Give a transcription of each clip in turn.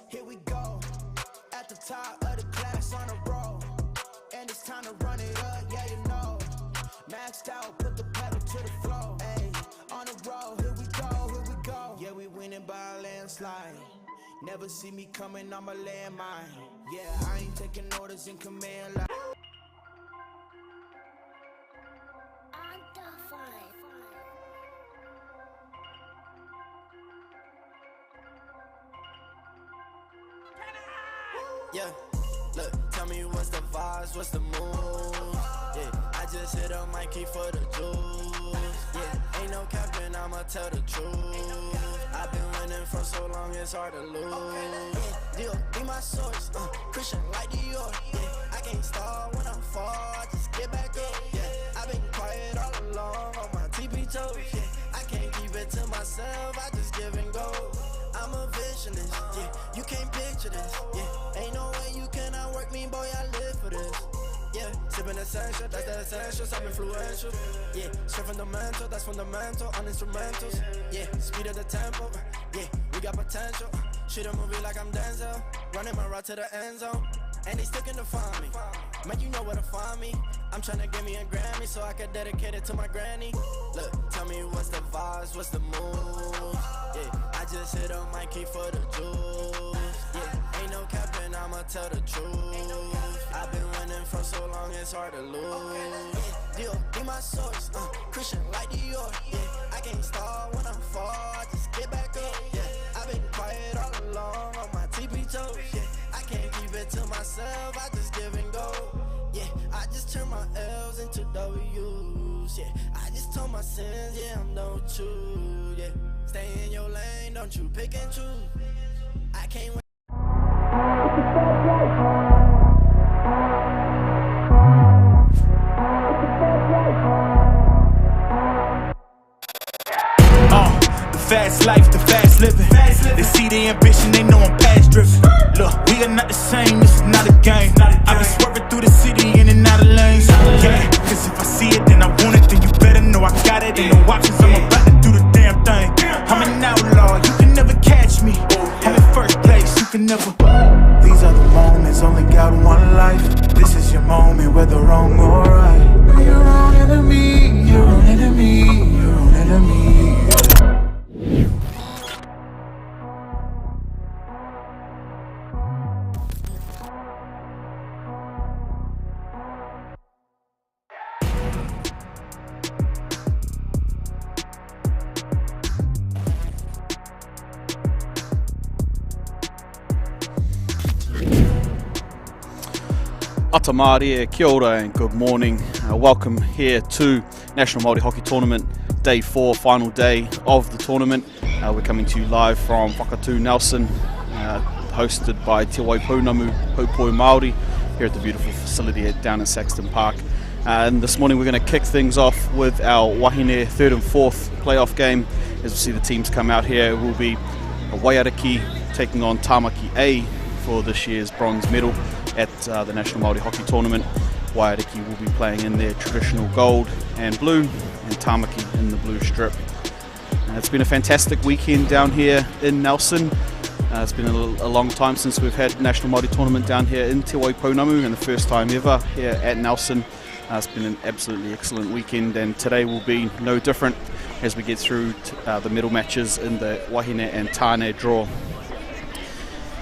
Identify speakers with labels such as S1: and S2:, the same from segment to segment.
S1: Here we go, at the top of the class on a roll, and it's time to run it up, yeah you know. Maxed out, put the pedal to the floor, ayy, on the road, here we go, yeah we winning by a landslide. Never see me coming on my landmine, yeah I ain't taking orders in command like
S2: yeah, look, tell me what's the vibes, what's the mood? Yeah, I just hit a Mikey for the juice. Yeah, ain't no capping, I'ma tell the truth. I've been winning for so long, it's hard to lose. Yeah, deal, be my source, Christian like Dior. Yeah, I can't stall when I'm fall, I just get back up. Yeah, I've been quiet all along on my TP toes. Yeah, I can't keep it to myself, I just give and go. I'm a visionist, yeah, you can't picture this, yeah, ain't no way you cannot work me, boy, I live for this, yeah, sipping essential, that's the essentials, I'm influential, yeah, straight fundamental, that's fundamental, on instrumentals, yeah, speed of the tempo, yeah, we got potential, shoot a movie like I'm Denzel, running my route to the end zone, and they sticking to find me, man, you know where to find me, I'm trying to get me a Grammy so I can dedicate it to my granny, look, tell me what's the vibes, what's the mood, yeah, I just hit a Mikey for the juice, yeah, ain't no capping, I'ma tell the truth, I've been winning for so long, it's hard to lose, yeah, deal, be my source, Christian like Dior, yeah, I can't stall when I'm fall, I just get back up, yeah, I've been quiet all along on my TP toes, yeah, I can't keep it to myself, I just give and go, yeah, I just turn my L's into W's, yeah, I just told my sins, yeah, I'm no true, yeah, stay in your lane, don't you pick and choose, I can't wait.
S3: Fast life, the fast living. They see the ambition, they know I'm past driven. Look, we are not the same, this is not a game. I be swerving through the city in and out of lanes. Yeah, cause if I see it, then I want it, then you better know I got it. Ain't no options, I'm about to do the damn thing. I'm an outlaw, you can never catch me. I'm in first place, you can never. These are the moments, only got one life. This is your moment, whether wrong or right. You're your own enemy, your own enemy, your own enemy.
S4: Ata Māori, kia ora and good morning. Welcome here to National Māori Hockey Tournament, Day 4, final day of the tournament. We're coming to you live from Whakatū, Nelson, hosted by Te Waipounamu Haupoi Māori here at the beautiful facility down in Saxton Park. And this morning we're going to kick things off with our Wahine 3rd and 4th playoff game. As we see the teams come out here, it will be Waiariki taking on Tāmaki A for this year's bronze medal at the National Māori Hockey Tournament. Waiariki will be playing in their traditional gold and blue, and Tāmaki in the blue strip. It's been a fantastic weekend down here in Nelson. It's been a long time since we've had National Māori Tournament down here in Te Waipounamu, and the first time ever here at Nelson. It's been an absolutely excellent weekend, and today will be no different as we get through the medal matches in the Wahine and Tāne draw.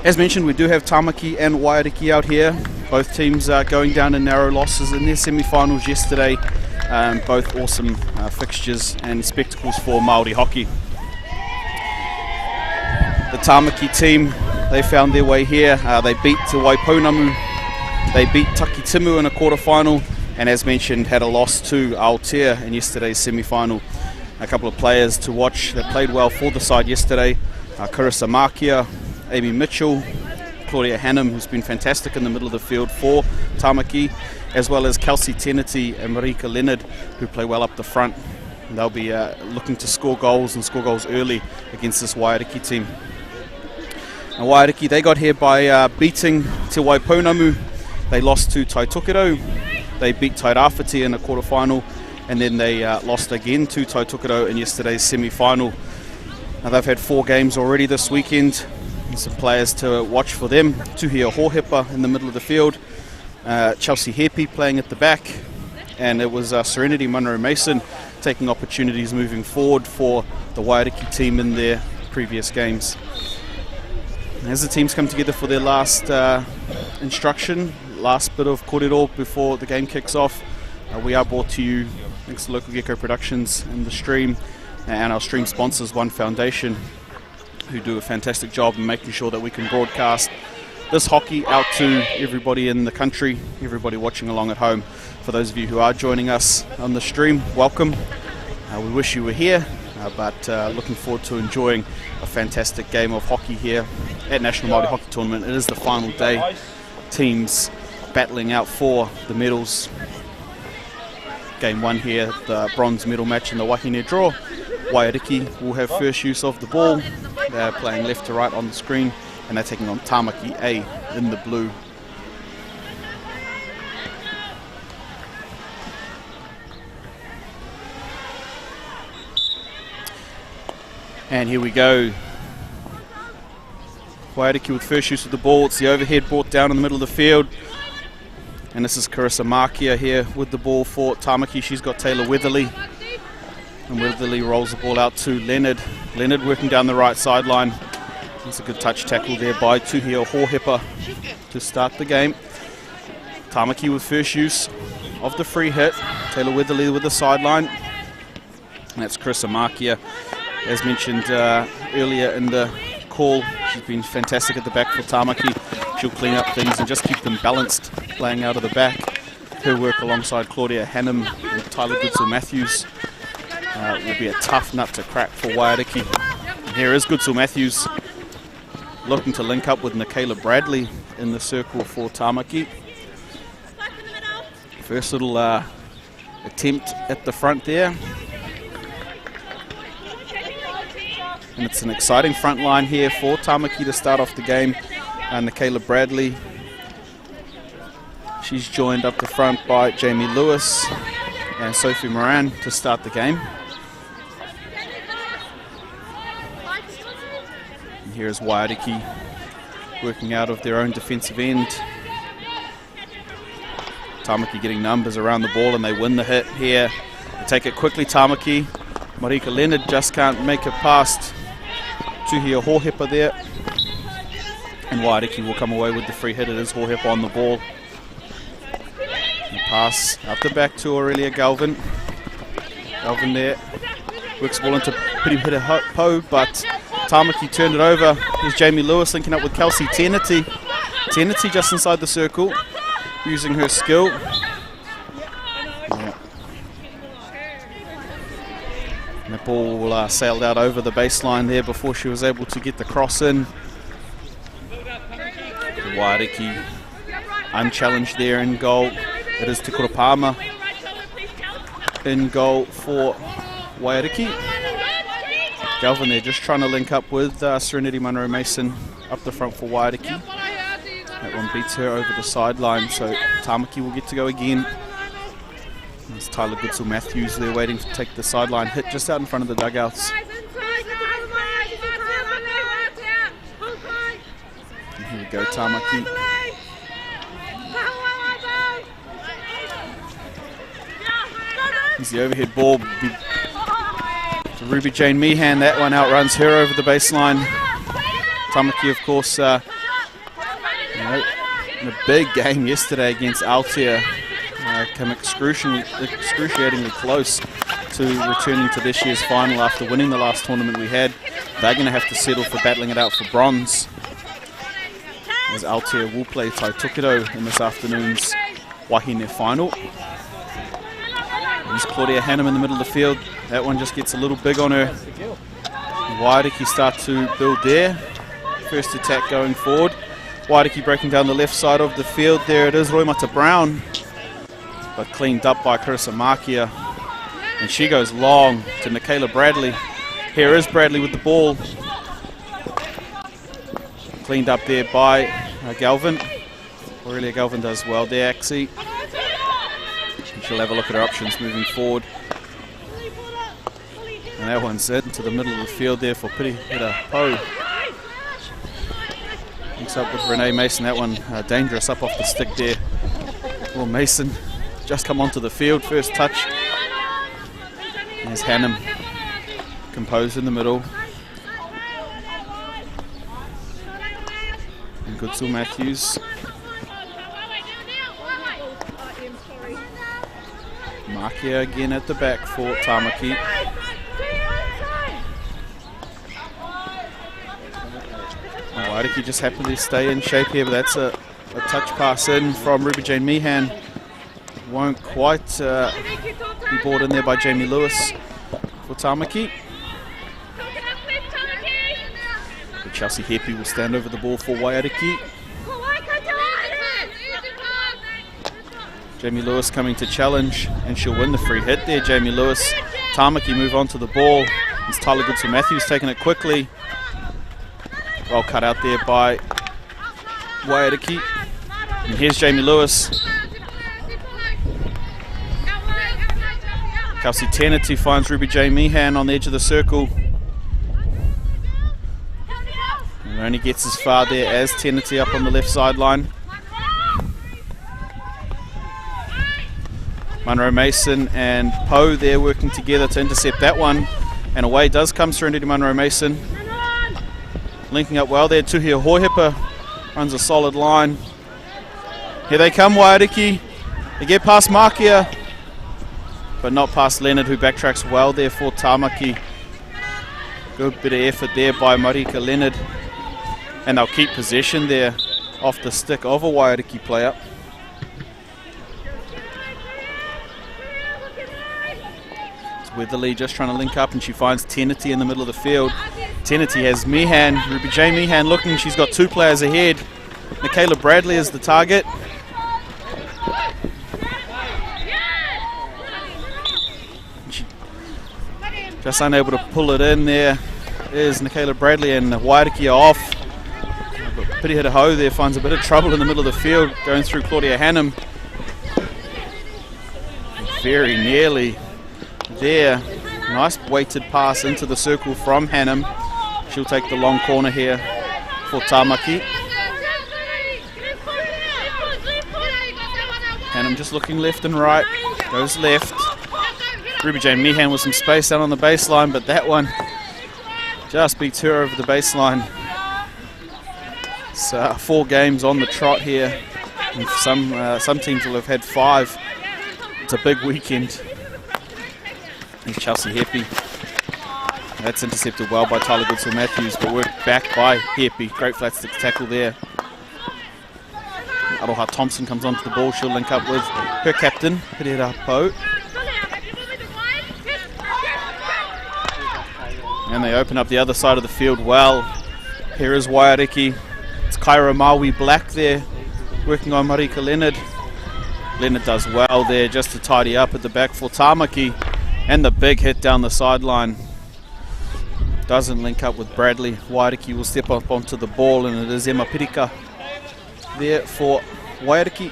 S4: As mentioned, we do have Tāmaki and Waiariki out here. Both teams going down in narrow losses in their semi-finals yesterday. Both awesome fixtures and spectacles for Māori hockey. The Tāmaki team, they found their way here. They beat Te Waipounamu. They beat Takitimu in a quarter-final, and as mentioned, had a loss to Aotea in yesterday's semi-final. A couple of players to watch that played well for the side yesterday. Carissa Makia, Amy Mitchell, Claudia Hannum, who's been fantastic in the middle of the field for Tāmaki, as well as Kelsey Tenety and Marika Leonard, who play well up the front. And they'll be looking to score goals early against this Waiariki team. And Waiariki, they got here by beating Te Waipounamu. They lost to Taitokero. They beat Tairāwhiti in a quarter-final, and then they lost again to Taitokero in yesterday's semi-final. Now they've had 4 games already this weekend. And some players to watch for them. Tuhia Hohepa in the middle of the field. Chelsea Hepi playing at the back. And it was Serenity Munro Mason taking opportunities moving forward for the Waiariki team in their previous games. As the teams come together for their last instruction, last bit of kōrero before the game kicks off, we are brought to you thanks to Local Gecko Productions and the stream, and our stream sponsors, One Foundation, who do a fantastic job in making sure that we can broadcast this hockey out to everybody in the country, everybody watching along at home. For those of you who are joining us on the stream, welcome. We wish you were here, but looking forward to enjoying a fantastic game of hockey here at National Māori Hockey Tournament. It is the final day. Teams battling out for the medals. Game 1 here, the bronze medal match in the Wahine draw. Waiariki will have first use of the ball. They're playing left to right on the screen, and they're taking on Tamaki A in the blue. And here we go. Waiariki with first use of the ball. It's the overhead brought down in the middle of the field. And this is Carissa Markia here with the ball for Tamaki. She's got Taylor Weatherly. And Weatherly rolls the ball out to Leonard. Leonard working down the right sideline. It's a good touch tackle there by Tuhia Hohepa to start the game. Tamaki with first use of the free hit. Taylor Weatherly with the sideline. And that's Carissa Markia. As mentioned earlier in the call, she's been fantastic at the back for Tamaki. She'll clean up things and just keep them balanced, playing out of the back. Her work alongside Claudia Hannum and Tyler Goodsell-Matthews will be a tough nut to crack for Waiariki. And here is Goodsell-Matthews looking to link up with Michaela Bradley in the circle for Tamaki. First little attempt at the front there. And it's an exciting front line here for Tamaki to start off the game. And Michaela Bradley, she's joined up the front by Jamie Lewis and Sophie Moran to start the game. And here's Waiariki working out of their own defensive end. Tamaki getting numbers around the ball, and they win the hit here. They take it quickly, Tamaki. Marika Leonard just can't make it past Tuhia Hohepa there. And Waiariki will come away with the free hit. It is Hohepa on the ball. And pass out the back to Aurelia Galvin. Galvin there works the ball into Piri Po, but Tamaki turned it over. Here's Jamie Lewis linking up with Kelsey Tenity. Tenity just inside the circle, using her skill. And the ball sailed out over the baseline there before she was able to get the cross in. Waiariki unchallenged there in goal. It is Te Kurapama in goal for Waiariki. Galvin there just trying to link up with Serenity Munro Mason up the front for Waiariki. That one beats her over the sideline, so Tamaki will get to go again. There's Tyler Goodsell-Matthews there waiting to take the sideline hit just out in front of the dugouts. And here we go, Tamaki. Here's the overhead ball to Ruby Jane Meehan. That one outruns her over the baseline. Tamaki, of course, in a big game yesterday against Aotea, came excruciatingly close to returning to this year's final after winning the last tournament we had. They're going to have to settle for battling it out for bronze, as Aotea will play Tai Tokido in this afternoon's Wahine final. There's Claudia Hannum in the middle of the field. That one just gets a little big on her. Waiariki start to build there. First attack going forward. Waiariki breaking down the left side of the field. There it is, Roimata Brown, but cleaned up by Carissa Markia. And she goes long to Michaela Bradley. Here is Bradley with the ball. Cleaned up there by Galvin. Aurelia Galvin does well there, actually. And she'll have a look at her options moving forward. And that one's it into the middle of the field there for Piri Po. Links up with Renee Mason. That one dangerous up off the stick there. Well, Mason just come onto the field. First touch. There's Hannum composed in the middle. And Goodsill Matthews. Makia again at the back for Tamaki. Waiariki just happened to stay in shape here, but that's a touch pass in from Ruby Jane Meehan. Won't quite be brought in there by Jamie Lewis for Tamaki. But Chelsea Hepi will stand over the ball for Waiariki. Jamie Lewis coming to challenge, and she'll win the free hit there. Jamie Lewis. Tamaki move on to the ball. It's Tyler Goodsill Matthews taking it quickly. Well cut out there by Waiariki. And here's Jamie Lewis. Kelsey Tenety finds Ruby J. Meehan on the edge of the circle. And only gets as far there as Tenety up on the left sideline. Munro Mason and Poe there working together to intercept that one. And away does come Serenity Munro Mason. Linking up well there. Tuhia Hohepa runs a solid line. Here they come, Waiariki. They get past Makia, but not past Leonard, who backtracks well there for Tamaki. Good bit of effort there by Marika Leonard. And they'll keep possession there off the stick of a Waiariki player. Weatherly just trying to link up, and she finds Tenety in the middle of the field. Tenety has Meehan, Ruby J. Meehan looking. She's got two players ahead. Michaela Bradley is the target. She just unable to pull it in there. There's Michaela Bradley, and Waiariki are off. Pity Hita Ho there finds a bit of trouble in the middle of the field, going through Claudia Hannum. Very nearly there. Nice weighted pass into the circle from Hannum. She'll take the long corner here for Tamaki. Hannum just looking left and right. Goes left. Ruby Jane Meehan with some space down on the baseline, but that one just beats her over the baseline. So 4 games on the trot here. And some teams will have had 5. It's a big weekend. And Chelsea Hepi. That's intercepted well by Tyler Goodsill Matthews, but worked back by Hepi. Great flat stick tackle there. Aroha Thompson comes onto the ball. She'll link up with her captain, Pereira Poe. And they open up the other side of the field well. Here is Waiariki. It's Kyra Maui Black there, working on Marika Leonard. Leonard does well there just to tidy up at the back for Tamaki. And the big hit down the sideline. Doesn't link up with Bradley. Waiariki will step up onto the ball, and it is Emma Pirika there for Waiariki.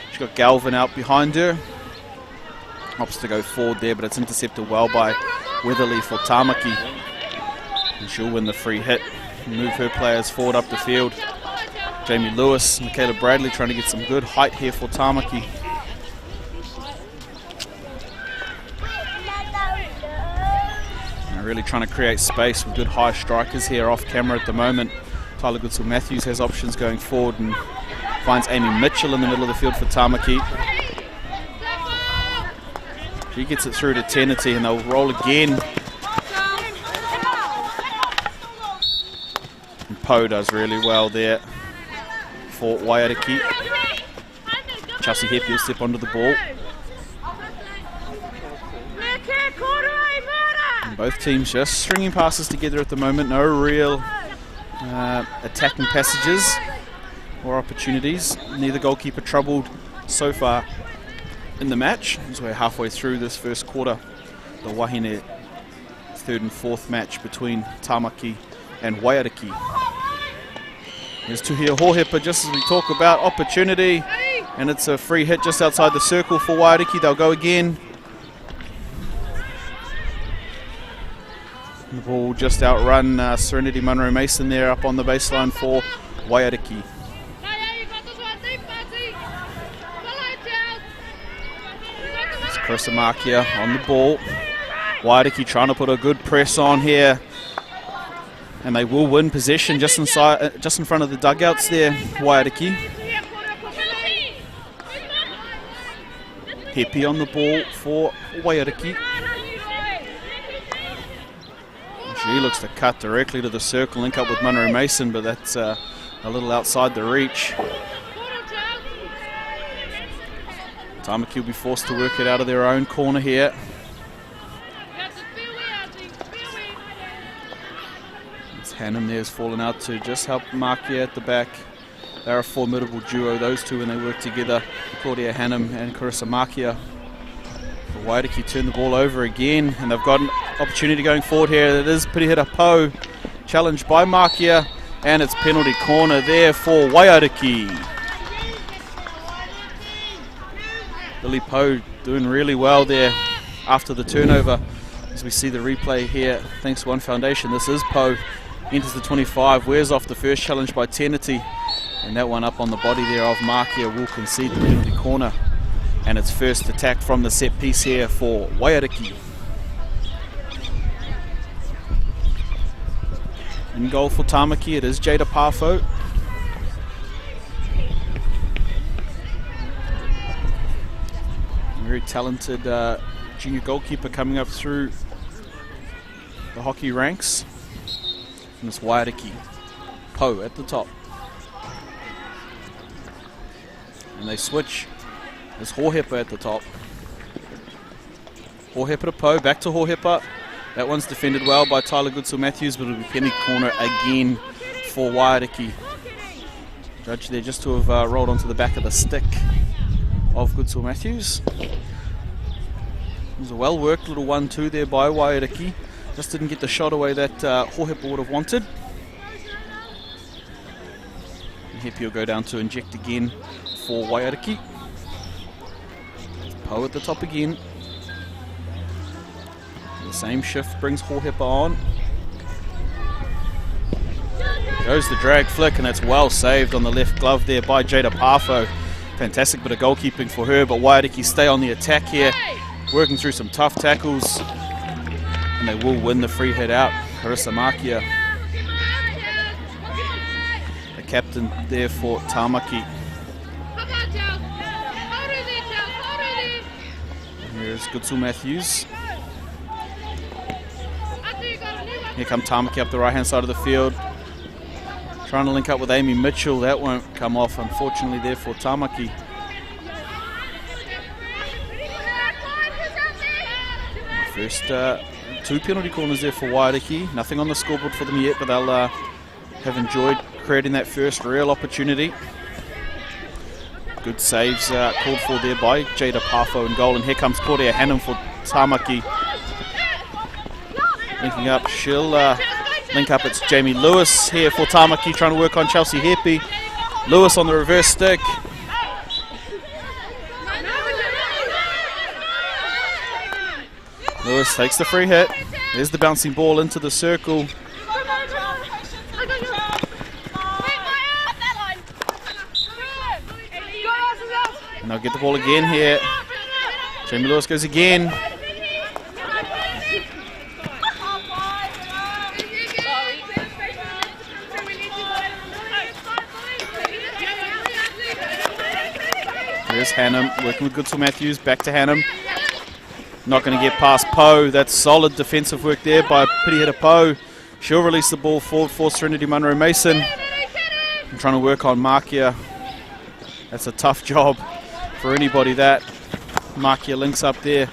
S4: She's got Galvin out behind her. Opts to go forward there, but it's intercepted well by Weatherly for Tamaki. And she'll win the free hit and move her players forward up the field. Jamie Lewis, Michaela Bradley trying to get some good height here for Tamaki. Really trying to create space with good high strikers here off camera at the moment. Tyler Goodsill Matthews has options going forward and finds Amy Mitchell in the middle of the field for Tamaki. She gets it through to Tenety, and they'll roll again. And Poe does really well there for Waiariki. Chelsea Hepi will step onto the ball. Both teams just stringing passes together at the moment. No real attacking passages or opportunities. Neither goalkeeper troubled so far in the match, as we're halfway through this first quarter. The Wahine 3rd and 4th match between Tamaki and Waiariki. There's Tuhia Hohepa just as we talk about opportunity, and it's a free hit just outside the circle for Waiariki. They'll go again. The ball just outrun Serenity Munro Mason there up on the baseline for Waiariki. It's Chris Amakia on the ball. Waiariki trying to put a good press on here. And they will win possession just inside, just in front of the dugouts there, Waiariki. Hepi on the ball for Waiariki. She looks to cut directly to the circle, link up with Munro Mason, but that's a little outside the reach. Tamaki will be forced to work it out of their own corner here. Hannum there's fallen out to just help Makia at the back. They're a formidable duo, those two, when they work together. Claudia Hannum and Carissa Makia. Waiariki turn the ball over again, and they've got an opportunity going forward here. It is Pirihira Po, challenged by Makia, and it's penalty corner there for Waiariki. Lily Po doing really well there after the turnover. As we see the replay here, thanks to One Foundation, this is Po. Enters the 25, wears off the first challenge by Tenity, and that one up on the body there of Makia will concede the penalty corner, and its first attack from the set piece here for Waiariki. In goal for Tamaki, it is Jada Parfo. Very talented junior goalkeeper coming up through the hockey ranks. And it's Waiariki. Po at the top. And they switch. There's Hohepa at the top. Hohepa to Po, back to Hohepa. That one's defended well by Tyler Goodsill-Matthews, but it'll be penalty corner again for Waiariki. Judge there just to have rolled onto the back of the stick of Goodsill-Matthews. It was a well-worked little 1-2 there by Waiariki. Just didn't get the shot away that Hohepa would have wanted. And Hepi will go down to inject again for Waiariki. Po at the top again. The same shift brings Hohepa on. Goes the drag flick, and that's well saved on the left glove there by Jada Parfo. Fantastic bit of goalkeeping for her, but Waiariki stay on the attack here, working through some tough tackles. And they will win the free hit out. Carissa Makia, the captain there for Tamaki. Here's Goodsill-Matthews. Here come Tamaki up the right hand side of the field. Trying to link up with Amy Mitchell. That won't come off, unfortunately, there for Tamaki. First two penalty corners there for Waiariki. Nothing on the scoreboard for them yet, but they'll have enjoyed creating that first real opportunity. Good saves called for there by Jada Parfo in goal. And here comes Claudia Hannum for Tamaki. Linking up, she'll link up. It's Jamie Lewis here for Tamaki, trying to work on Chelsea Hepi. Lewis on the reverse stick. Lewis takes the free hit. There's the bouncing ball into the circle. And they'll get the ball again here. Jamie Lewis goes again. There's Hannum working with Goodsill-Matthews. Back to Hannum. Not going to get past Po. That's solid defensive work there by Pirihira Po. She'll release the ball forward for Serenity Munro Mason. I'm trying to work on Makia. That's a tough job for anybody that. Makia links up there.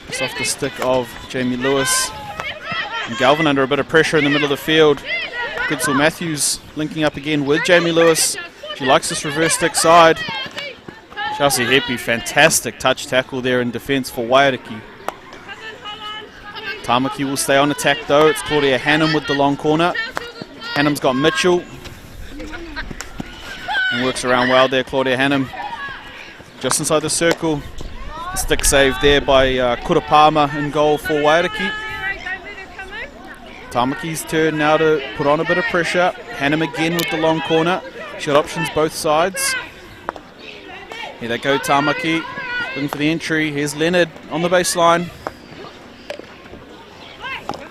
S4: It's off the stick of Jamie Lewis. And Galvin under a bit of pressure in the middle of the field. Goodsill-Matthews linking up again with Jamie Lewis. She likes this reverse stick side. Chelsea Hepi, fantastic touch tackle there in defence for Waiariki. Tamaki will stay on attack though. It's Claudia Hannum with the long corner. Hannum's got Mitchell. And works around well there, Claudia Hannum. Just inside the circle. Stick save there by Kurapama in goal for Waiariki. Tamaki's turn now to put on a bit of pressure. Hannum again with the long corner. Shot options both sides. Here they go, Tamaki. Looking for the entry. Here's Leonard on the baseline.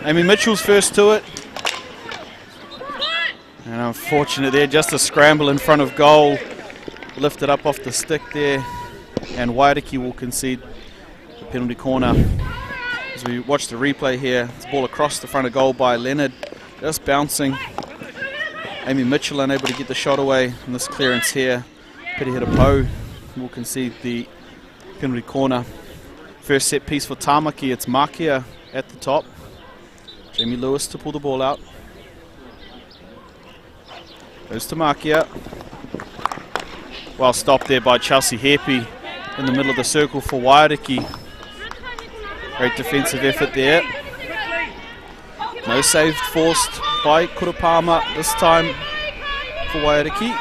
S4: Amy Mitchell's first to it. And unfortunate there, just a scramble in front of goal. Lifted up off the stick there. And Waiariki will concede the penalty corner. As we watch the replay here, it's a ball across the front of goal by Leonard. Just bouncing. Amy Mitchell unable to get the shot away in this clearance here. Pitihirapo will concede the penalty corner. First set piece for Tamaki. It's Makia at the top. Jamie Lewis to pull the ball out. Goes to Makia. Well stopped there by Chelsea Hepi in the middle of the circle for Waiariki. Great defensive effort there. No save forced by Kurapama this time for Waiariki.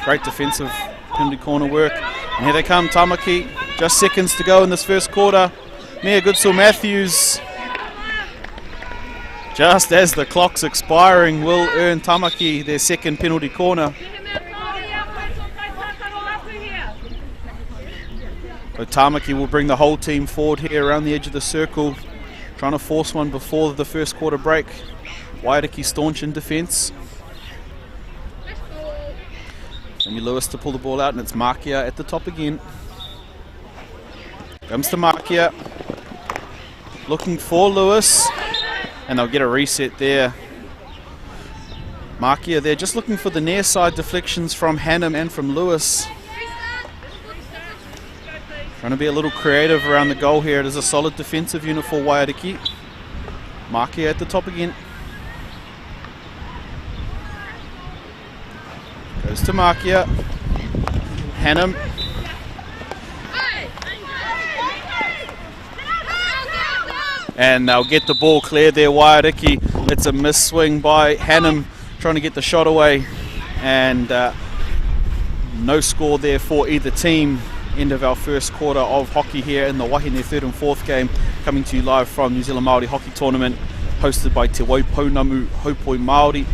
S4: Great defensive penalty corner work. And here they come, Tamaki. Just seconds to go in this first quarter. Mia Goodsill-Matthews, just as the clock's expiring, will earn Tamaki their second penalty corner. So Tamaki will bring the whole team forward here around the edge of the circle, trying to force one before the first quarter break. Waiariki staunch in defence. Jamie Lewis to pull the ball out, and it's Makia at the top again. Comes to Makia. Looking for Lewis. And they'll get a reset there. Makia there just looking for the near side deflections from Hannum and from Lewis. Trying to be a little creative around the goal here. It is a solid defensive unit for Waiariki. Makia at the top again. Goes to Makia. Hannum. And they'll get the ball clear there, Waiariki. It's a miss swing by Hannum trying to get the shot away. And no score there for either team. End of our first quarter of hockey here in the Wahine third and fourth game. Coming to you live from New Zealand Māori Hockey Tournament, hosted by Te Waipounamu Haupoi Māori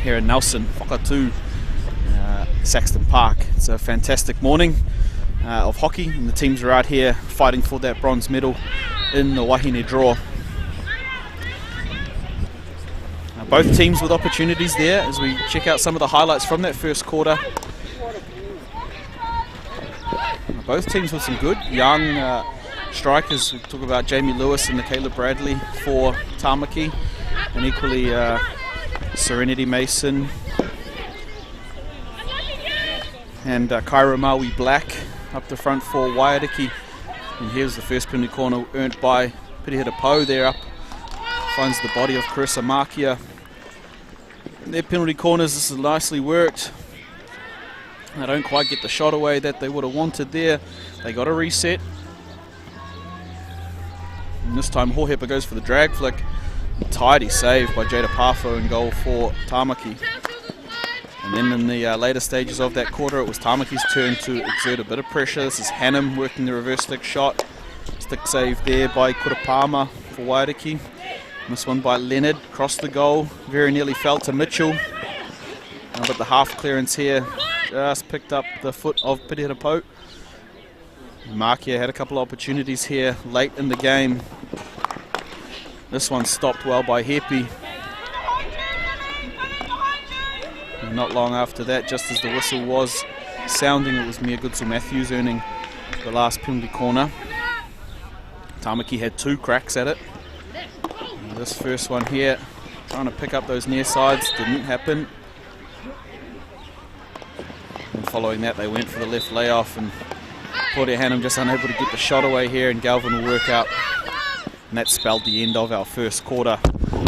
S4: here in Nelson, Whakatū, Saxton Park. It's a fantastic morning of hockey, and the teams are out here fighting for that bronze medal in the Wahine draw. Both teams with opportunities there as we check out some of the highlights from that first quarter. Both teams with some good young strikers. We talk about Jamie Lewis and Caleb Bradley for Tamaki, and equally Serenity Mason and Kyra Maui Black up the front for Waiariki. And here's the first penalty corner earned by Pitihirapo there up. Finds the body of Carissa Makia. Their penalty corners, this is nicely worked. They don't quite get the shot away that they would have wanted there. They got a reset. And this time Hohepa goes for the drag flick. Tidy save by Jada Parfo in goal for Tamaki. And then in the later stages of that quarter, it was Tamaki's turn to exert a bit of pressure. This is Hannum working the reverse stick shot. Stick save there by Kurapama for Waiariki. And this one by Leonard, across the goal. Very nearly fell to Mitchell. But the half clearance here just picked up the foot of Pitihirapo. Makia had a couple of opportunities here late in the game. This one stopped well by Hepi. And not long after that, just as the whistle was sounding, it was Mia Goodsill-Matthews earning the last penalty corner. Tamaki had two cracks at it. And this first one here, trying to pick up those near sides, didn't happen. And following that, they went for the left layoff, and Claudia Hannum just unable to get the shot away here, and Galvin will work out. And that spelled the end of our first quarter.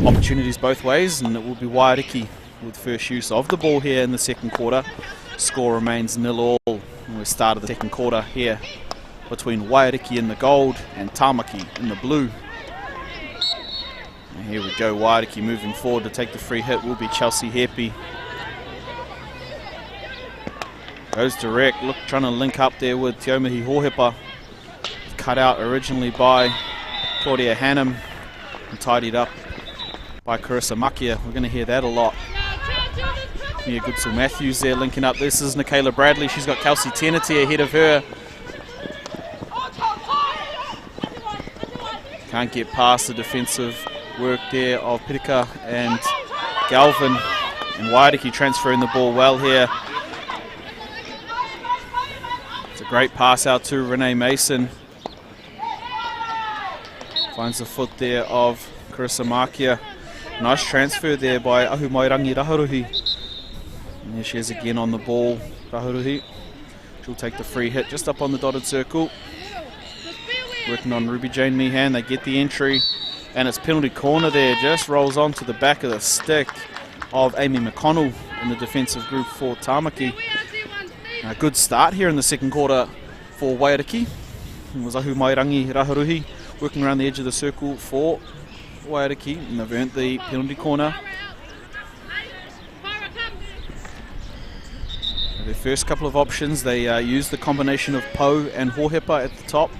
S4: Opportunities both ways, and it will be Waiariki with first use of the ball here in the second quarter. Score remains 0-0. And we started the second quarter here between Waiariki in the gold and Tamaki in the blue. And here we go, Waiariki moving forward to take the free hit will be Chelsea Hepi. Goes direct, trying to link up there with Te Aumahi Hohepa. Cut out originally by Claudia Hannum and tidied up by Carissa Makia. We're going to hear that a lot. Yeah, Goodsill Matthews there linking up. This is Nicola Bradley. She's got Kelsey Tenety ahead of her. Can't get past the defensive work there of Pitika and Galvin. And Waiariki transferring the ball well here. It's a great pass out to Renee Mason. Finds the foot there of Carissa Makia. Nice transfer there by Ahumairangi Raharuhi. And there she is again on the ball, Raharuhi. She'll take the free hit just up on the dotted circle. Working on Ruby Jane Meehan. They get the entry. And it's penalty corner there. Just rolls onto the back of the stick of Amy McConnell in the defensive group for Tamaki. A good start here in the second quarter for Waiariki. It was Ahumairangi Raharuhi working around the edge of the circle for Waiariki, and they've earned the penalty corner. Their first couple of options, they used the combination of Po and Hohepa at the top.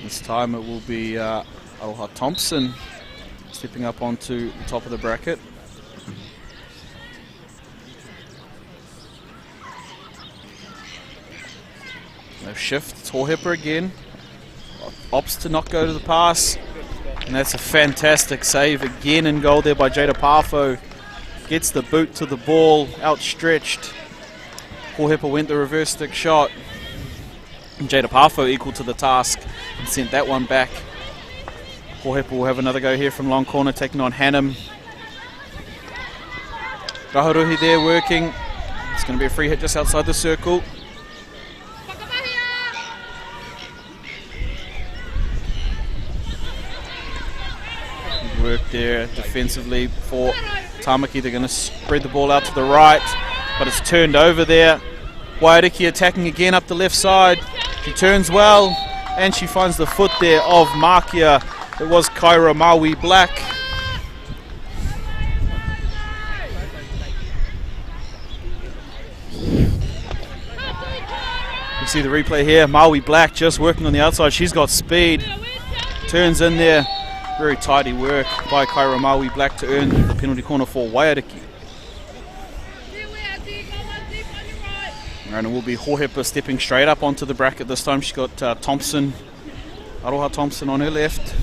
S4: This time it will be Aroha Thompson stepping up onto the top of the bracket. No shift, it's Hohepa again. Opts to not go to the pass. And that's a fantastic save again in goal there by Jada Parfo. Gets the boot to the ball, outstretched. Hohepa went the reverse stick shot. And Jada Parfo equal to the task and sent that one back. Hohepa will have another go here from long corner, taking on Hannum. Raharuhi there working. It's going to be a free hit just outside the circle. Work there defensively for Tamaki. They're going to spread the ball out to the right, but it's turned over there. Waiariki attacking again up the left side. She turns well, and she finds the foot there of Makia. It was Kyra Maui Black. You see the replay here. Maui Black just working on the outside. She's got speed. Turns in there. Very tidy work by Kyra Maui Black to earn the penalty corner for Waiariki. And it will be Hohepa stepping straight up onto the bracket this time. She's got Thompson, Aroha Thompson on her left.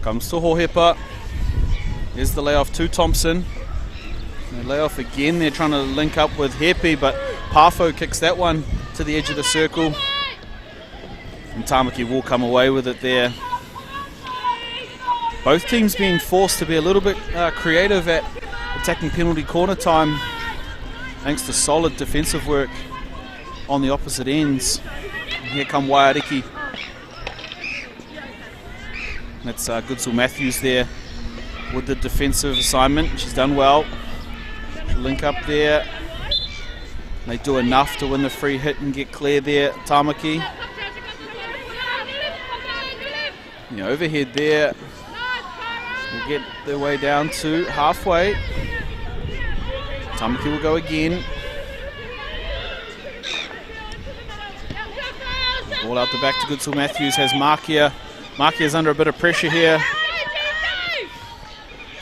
S4: Comes to Hohepa. Here's the layoff to Thompson. They lay off again. They're trying to link up with Hepi, but Parfo kicks that one to the edge of the circle. And Tamaki will come away with it there. Both teams being forced to be a little bit creative at attacking penalty corner time, thanks to solid defensive work on the opposite ends. And here come Waiariki. That's Goodsill Matthews there with the defensive assignment. She's done well. Link up there. They do enough to win the free hit and get clear there, Tamaki. The overhead there. Will get their way down to halfway. Tamaki will go again. Ball out the back to Goodsill Matthews. Has Makia. Makia's under a bit of pressure here.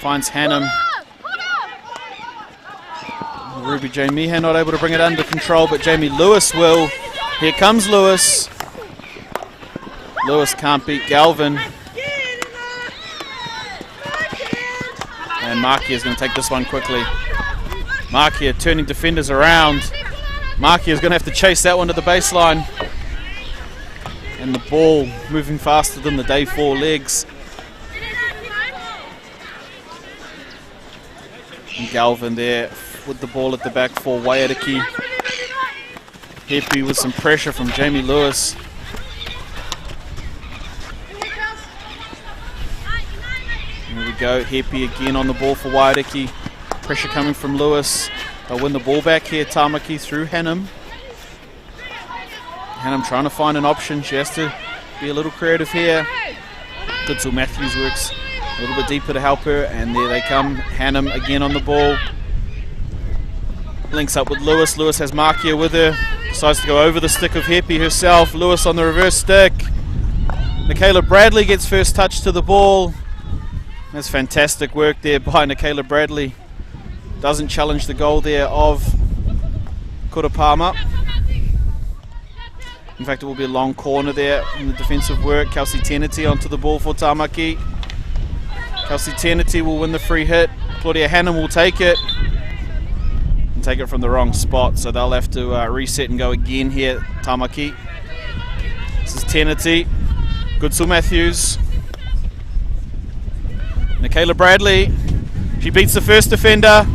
S4: Finds Hannum. Ruby Jane Meehan not able to bring it under control, but Jamie Lewis will. Here comes Lewis. Lewis can't beat Galvin. And Makia is going to take this one quickly. Makia turning defenders around. Makia is going to have to chase that one to the baseline. And the ball moving faster than the day 4 legs. And Galvin there with the ball at the back for Waiariki. Hepi with some pressure from Jamie Lewis. Here we go, Hepi again on the ball for Waiariki. Pressure coming from Lewis. They'll win the ball back here, Tamaki through Hannum. Hannum trying to find an option. She has to be a little creative here. Good till Matthews works a little bit deeper to help her, and there they come. Hannum again on the ball. Links up with Lewis. Lewis has Markia with her. Decides to go over the stick of Hepi herself. Lewis on the reverse stick. Nicaila Bradley gets first touch to the ball. That's fantastic work there by Nicaila Bradley. Doesn't challenge the goal there of Kurapama. In fact, it will be a long corner there in the defensive work. Kelsey Teneti onto the ball for Tamaki. Kelsey Teneti will win the free hit. Claudia Hannum will take it. And take it from the wrong spot, so they'll have to reset and go again here, Tamaki. This is Teneti. Goodsill Matthews. Nicaila Bradley. She beats the first defender.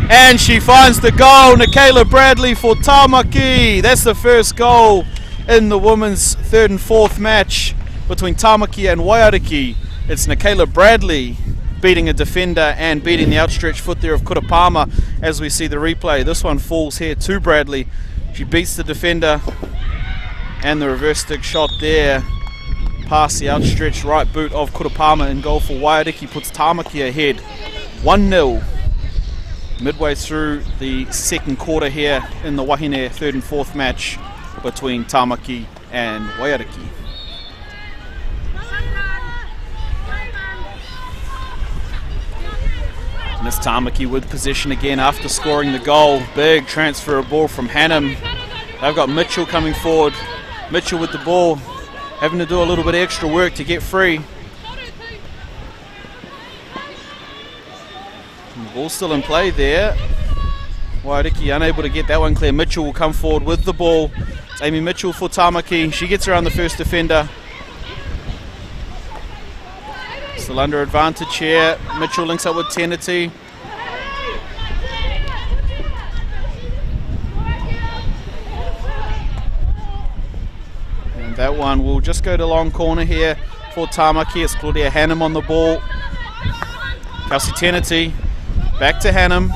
S4: And she finds the goal. Nicaila Bradley for Tamaki. That's the first goal in the women's third and fourth match between Tamaki and Waiariki. It's Nicaila Bradley beating a defender and beating the outstretched foot there of Kurapama as we see the replay. This one falls here to Bradley. She beats the defender, and the reverse stick shot there past the outstretched right boot of Kurapama in goal for Waiariki puts Tamaki ahead 1-0 midway through the second quarter here in the Wahine third and fourth match between Tamaki and Waiariki. And it's Tamaki with possession again after scoring the goal. Big transfer of ball from Hannum. They've got Mitchell coming forward. Mitchell with the ball, having to do a little bit of extra work to get free. And the ball's still in play there. Waiariki unable to get that one clear. Mitchell will come forward with the ball. It's Amy Mitchell for Tamaki. She gets around the first defender. Still under advantage here. Mitchell links up with Teneti. And that one will just go to long corner here for Tamaki. It's Claudia Hannum on the ball. Kelsey Teneti. Back to Hannum.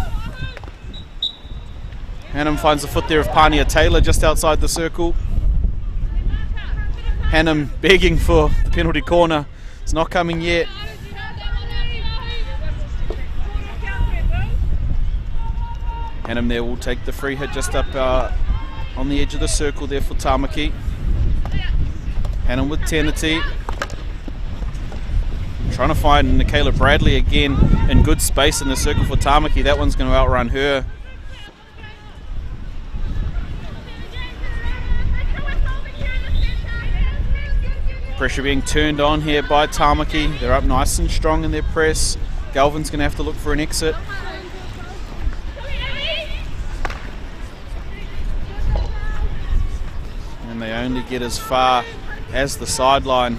S4: Hannum finds the foot there of Pania Taylor just outside the circle. Hannum begging for the penalty corner. It's not coming yet. Hannum there will take the free hit just up on the edge of the circle there for Tamaki. Hannum with Teneti. Trying to find Nicaila Bradley again in good space in the circle for Tamaki. That one's going to outrun her. Pressure being turned on here by Tamaki. They're up nice and strong in their press. Galvin's going to have to look for an exit. And they only get as far as the sideline.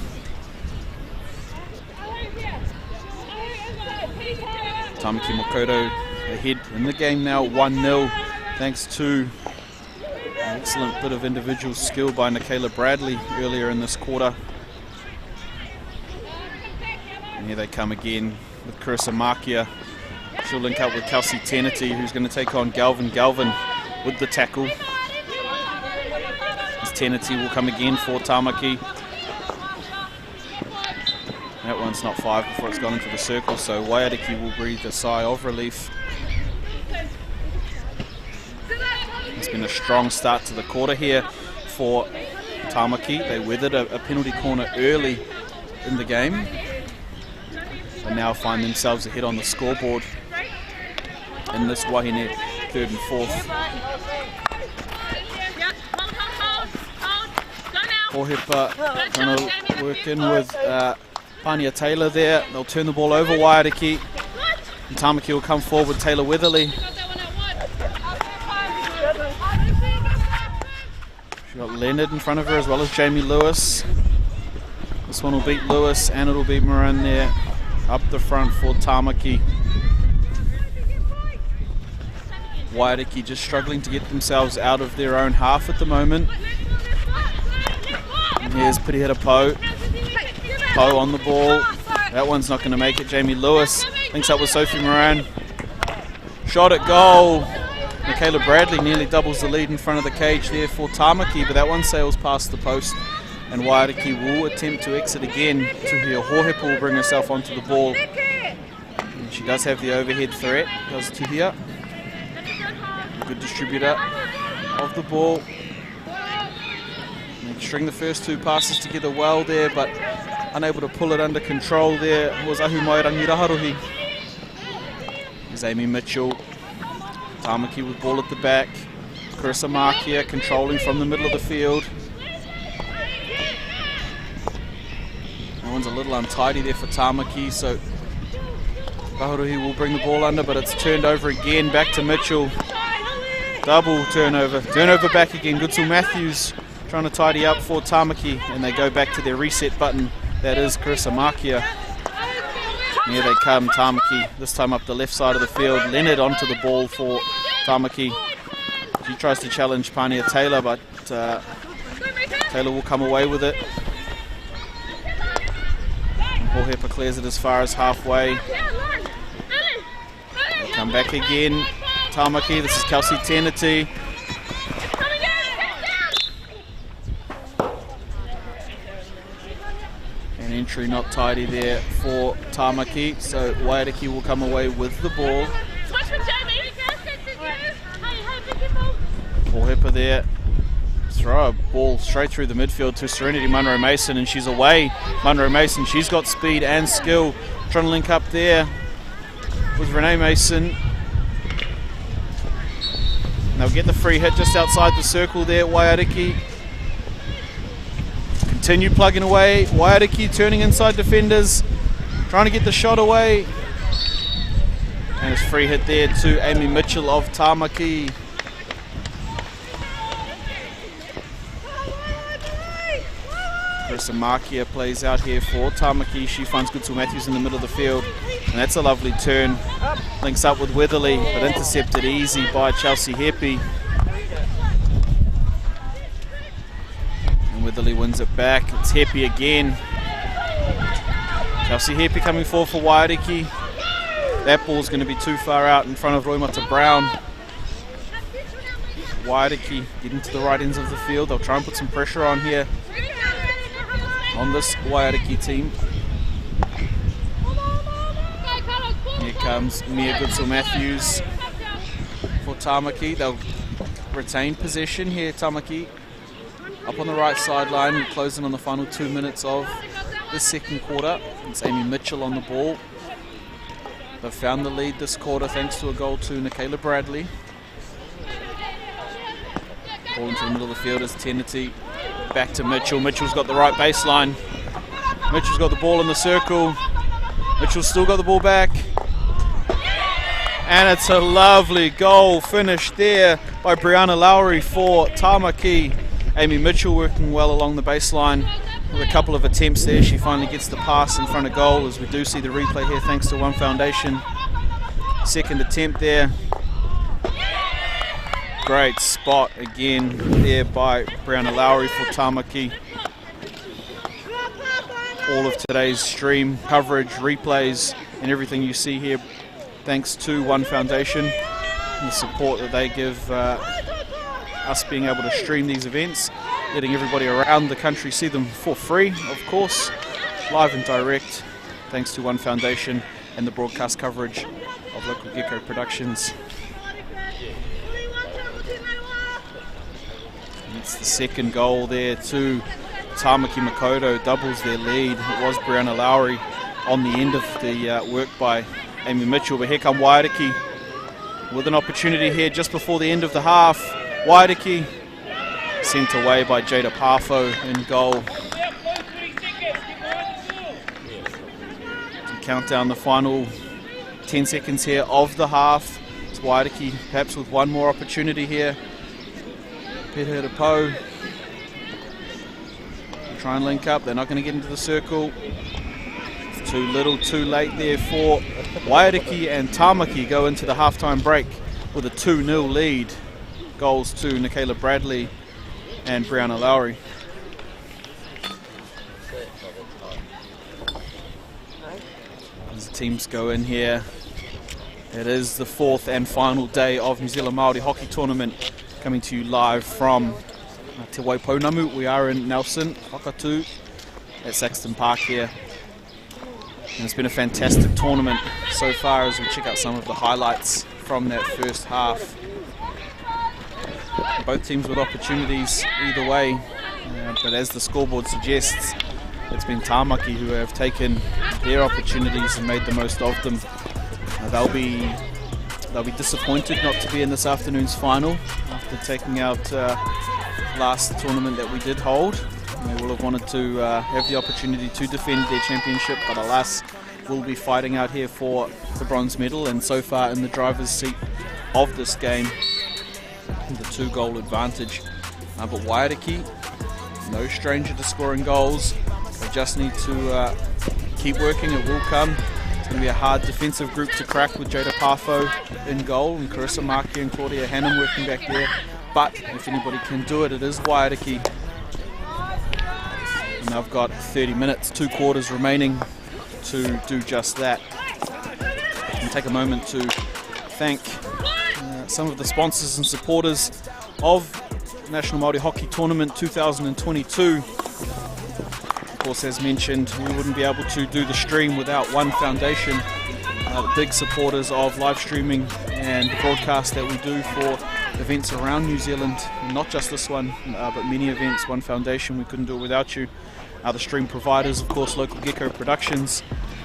S4: Tamaki Makoto ahead in the game now, 1-0, thanks to an excellent bit of individual skill by Nicaila Bradley earlier in this quarter. And here they come again with Carissa Markia. She'll link up with Kelsey Teneti, who's going to take on Galvin. Galvin with the tackle. As Teneti will come again for Tamaki. That one's not five before it's gone into the circle, so Waiariki will breathe a sigh of relief. It's been a strong start to the quarter here for Tamaki. They weathered a penalty corner early in the game, but now find themselves ahead on the scoreboard in this Wahine third and fourth. Pohepa trying to work in with Pania Taylor there. They'll turn the ball over Waiariki, and Tamaki will come forward with Taylor Weatherly. She's got Leonard in front of her as well as Jamie Lewis. This one will beat Lewis and it'll beat Moran there up the front for Tamaki. Waiariki just struggling to get themselves out of their own half at the moment. And here's Pirihira Poe. Poe on the ball. That one's not going to make it. Jamie Lewis links up with Sophie Moran. Shot at goal. Nicaila Bradley nearly doubles the lead in front of the cage there for Tamaki, but that one sails past the post And Waiariki will attempt to exit again. Tuhia Hohepa will bring herself onto the ball. And she does have the overhead threat, does Tuhia. Good distributor of the ball. And string the first two passes together well there, but unable to pull it under control there was Ahumairangi Raharohi. There's Amy Mitchell. Tamaki with ball at the back. Carissa Markia controlling from the middle of the field. That one's a little untidy there for Tamaki, so Raharohi will bring the ball under, but it's turned over again. Back to Mitchell. Double turnover. Turnover back again. Goodsul Matthews trying to tidy up for Tamaki, and they go back to their reset button. That is Carissa Markia. Here they come, Tamaki, this time up the left side of the field. Leonard onto the ball for Tamaki. She tries to challenge Pania Taylor, but Taylor will come away with it. Hohepa clears it as far as halfway. They'll come back again. Tamaki, this is Kelsey Tenety. An entry not tidy there for Tamaki, so Waiariki will come away with the ball. Hohepa there. Throw a ball straight through the midfield to Serenity Munro Mason, and she's away. Munro Mason, she's got speed and skill. Trying to link up there with Renee Mason. They'll get the free hit just outside the circle there, Waiariki. Continue plugging away. Waiariki turning inside defenders, trying to get the shot away. And it's free hit there to Amy Mitchell of Tamaki. Carissa Markia plays out here for Tamaki. She finds Goodsul Matthews in the middle of the field. And that's a lovely turn. Links up with Weatherly, but intercepted easy by Chelsea Hepi. And Weatherly wins it back. It's Hepi again. Chelsea Hepi coming forward for Waiariki. That ball's going to be too far out in front of Roimata Brown. Waiariki getting to the right ends of the field. They'll try and put some pressure on here, on this Waiariki team. Here comes Mia Goodsul Matthews for Tamaki. They'll retain possession here, Tamaki. Up on the right sideline, closing on the final 2 minutes of the second quarter. It's Amy Mitchell on the ball. They've found the lead this quarter thanks to a goal to Nikayla Bradley. Ball into the middle of the field is Tenety. Back to Mitchell. Mitchell's got the right baseline. Mitchell's got the ball in the circle. Mitchell's still got the ball back. And it's a lovely goal finished there by Brianna Lowry for Tamaki. Amy Mitchell working well along the baseline with a couple of attempts there. She finally gets the pass in front of goal, as we do see the replay here thanks to One Foundation. Second attempt there. Great spot again there by Brianna Lowry for Tamaki. All of today's stream coverage, replays, and everything you see here, thanks to One Foundation and the support that they give us being able to stream these events, letting everybody around the country see them for free, of course, live and direct, thanks to One Foundation and the broadcast coverage of local Gecko productions. It's the second goal there to Tamaki Makoto, doubles their lead. It was Brianna Lowry on the end of the work by Amy Mitchell, but here come Waiariki with an opportunity here just before the end of the half. Waiariki sent away by Jada Parfo in goal. To count down the final 10 seconds here of the half. It's Waiariki perhaps with one more opportunity here. Peter Po. Try and link up. They're not going to get into the circle. It's too little, too late there for Waiariki, and Tamaki go into the halftime break with a 2-0 lead. Goals to Nikayla Bradley and Brianna Lowry. As the teams go in here, it is the fourth and final day of New Zealand Māori Hockey Tournament, coming to you live from Te Waipounamu. We are in Nelson, Whakatū, at Saxton Park here. And it's been a fantastic tournament so far as we check out some of the highlights from that first half. Both teams with opportunities either way, but as the scoreboard suggests, it's been Tāmaki who have taken their opportunities and made the most of them. They'll be disappointed not to be in this afternoon's final after taking out last tournament that we did hold. They will have wanted to have the opportunity to defend their championship, but alas, will be fighting out here for the bronze medal, and so far in the driver's seat of this game, the 2-goal advantage. But Waiariki, no stranger to scoring goals. They just need to keep working. It will come. It's going to be a hard defensive group to crack with Jada Pafo in goal and Carissa Maki and Claudia Hannum working back there. But if anybody can do it, it is Waiariki. And they've got 30 minutes, 2 quarters remaining to do just that. And take a moment to thank some of the sponsors and supporters of National Māori Hockey Tournament 2022. Of course, as mentioned, we wouldn't be able to do the stream without One Foundation, the big supporters of live streaming and the broadcast that we do for events around New Zealand, not just this one, but many events. One Foundation, we couldn't do it without you. The stream providers, of course, Local Gecko Productions,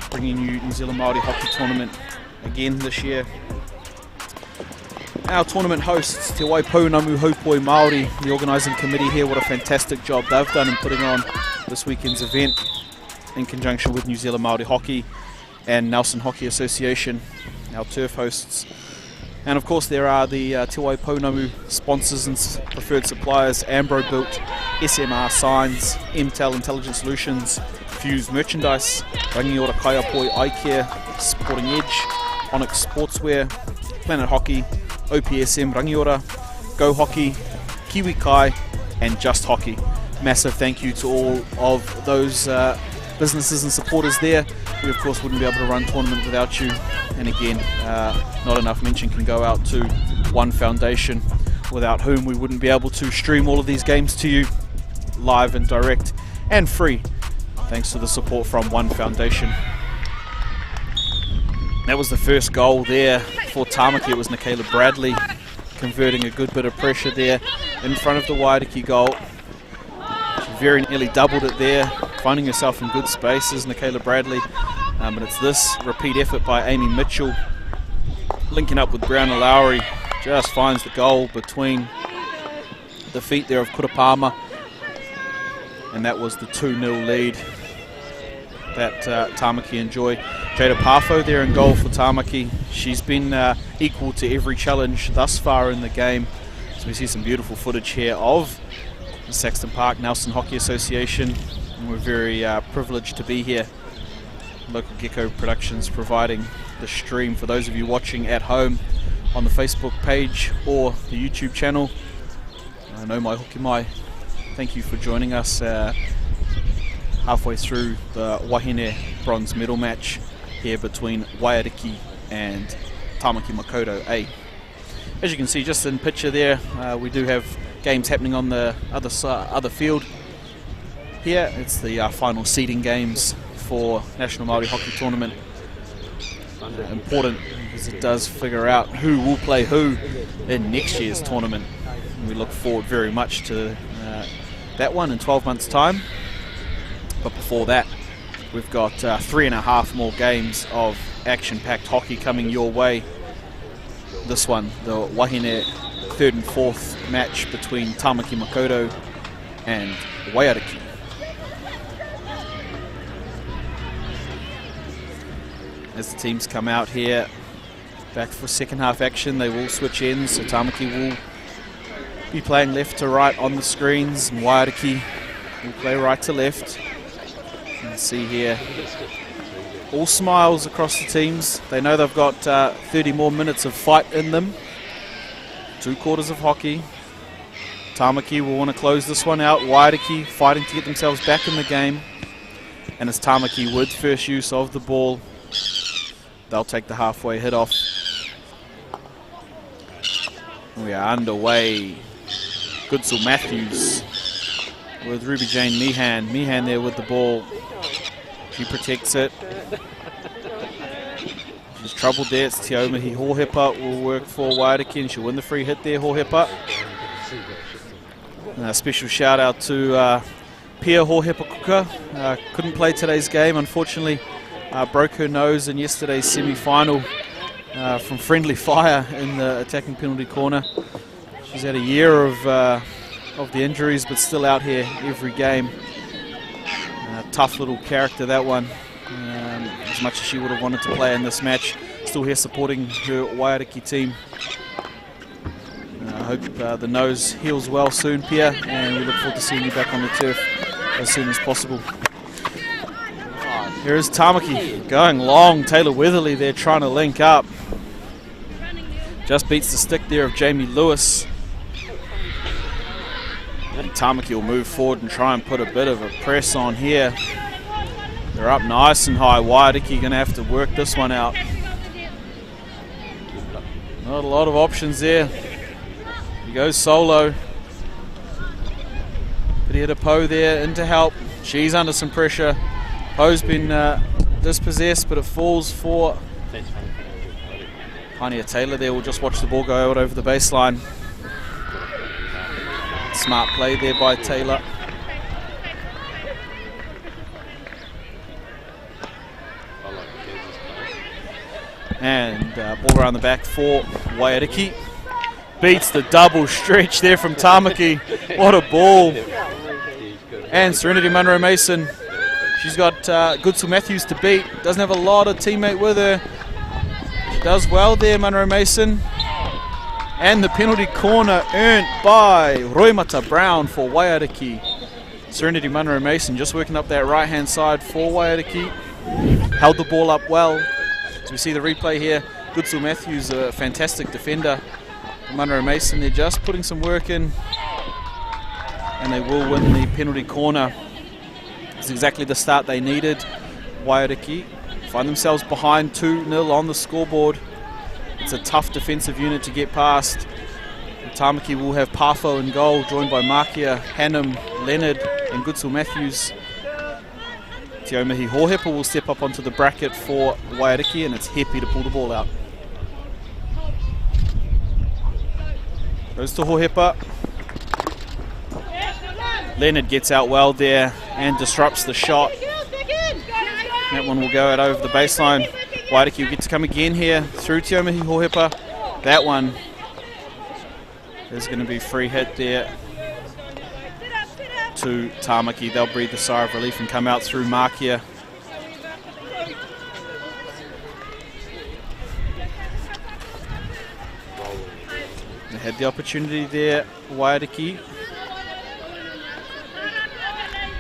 S4: bringing you New Zealand Māori Hockey Tournament again this year. Our tournament hosts, Te Waipounamu Haupoi Māori, the organising committee here. What a fantastic job they've done in putting on this weekend's event in conjunction with New Zealand Māori Hockey and Nelson Hockey Association, our turf hosts. And of course there are the Te Waipounamu sponsors and preferred suppliers: Ambro Built, SMR Signs, MTEL Intelligent Solutions, Fuse Merchandise, Rangiora Kaiapoi Eye Care, Sporting Edge, Onyx Sportswear, Planet Hockey, OPSM Rangiora, Go Hockey, Kiwi Kai, and Just Hockey. Massive thank you to all of those businesses and supporters there. We of course wouldn't be able to run tournament without you. And again, not enough mention can go out to One Foundation, without whom we wouldn't be able to stream all of these games to you live and direct and free, thanks to the support from One Foundation. That was the first goal there for Tāmaki. It was Nicola Bradley converting a good bit of pressure there in front of the Waiariki goal. She very nearly doubled it there, finding herself in good spaces, Nicola Bradley. But it's this repeat effort by Amy Mitchell, linking up with Brianna Lowry, just finds the goal between the feet there of Kurapama. And that was the 2-0 lead that Tāmaki enjoy. Jada Pafo there in goal for Tāmaki. She's been equal to every challenge thus far in the game. So we see some beautiful footage here of the Saxton Park Nelson Hockey Association. And we're very privileged to be here. Local Gecko Productions providing the stream for those of you watching at home on the Facebook page or the YouTube channel. No mai hoki mai. Thank you for joining us halfway through the Wahine bronze medal match here between Waiariki and Tāmaki Makaurau A. As you can see just in picture there, we do have games happening on the other field. Here it's the final seeding games for National Māori Hockey Tournament. Important because it does figure out who will play who in next year's tournament. And we look forward very much to that one in 12 months' time. But before that, we've got 3.5 more games of action-packed hockey coming your way. This one, the Wahine 3rd and 4th match between Tāmaki Makaurau and Waiariki. As the teams come out here, back for second half action, they will switch ends, so Tāmaki will be playing left to right on the screens, and Waiariki will play right to left. You can see here, all smiles across the teams. They know they've got 30 more minutes of fight in them. 2 quarters of hockey. Tāmaki will want to close this one out. Waiariki fighting to get themselves back in the game. And it's Tāmaki with first use of the ball. They'll take the halfway hit off. We are underway. Goodsell Matthews with Ruby Jane Meehan. Meehan there with the ball. She protects it. She's troubled there. It's Tiomahi Hohepa will work for Waiariki, and she'll win the free hit there, Hohepa. A special shout out to Pia Hohepa Kuka. Couldn't play today's game, unfortunately. Broke her nose in yesterday's semi-final from friendly fire in the attacking penalty corner. She's had a year of the injuries, but still out here every game. Tough little character, that one. As much as she would have wanted to play in this match, still here supporting her Waiariki team. I hope the nose heals well soon, Pia, and we look forward to seeing you back on the turf as soon as possible. Here is Tamaki going long. Taylor Weatherly there trying to link up. Just beats the stick there of Jamie Lewis. And Tamaki will move forward and try and put a bit of a press on here. They're up nice and high. Waiariki going to have to work this one out. Not a lot of options there. He goes solo. Peter Poe there in to help. She's under some pressure. Poe's been dispossessed, but it falls for Hania Taylor there. We'll just watch the ball go out over the baseline. Smart play there by Taylor. And ball around the back for Waiariki. Beats the double stretch there from Tamaki. What a ball. And Serenity Munro Mason. She's got Goodsill Matthews to beat. Doesn't have a lot of teammate with her. She does well there, Munro Mason. And the penalty corner earned by Roimata Brown for Waiariki. Serenity Munro Mason just working up that right-hand side for Waiariki. Held the ball up well. As we see the replay here, Goodsill Matthews, a fantastic defender. Munro Mason, they're just putting some work in. And they will win the penalty corner. It's exactly the start they needed. Waiariki find themselves behind 2-0 on the scoreboard. It's a tough defensive unit to get past. Tamaki will have Pafo in goal, joined by Makia, Hannum, Leonard and Goodsill Matthews. Tiomahi Hohepa will step up onto the bracket for Waiariki, and it's Hepi to pull the ball out. Goes to Hohepa. Leonard gets out well there and disrupts the shot. That one will go out over the baseline. Waiariki will get to come again here through Tiomahi Hohepa. That one is going to be free hit there to Tamaki. They'll breathe a sigh of relief and come out through Makia. They had the opportunity there, Waiariki.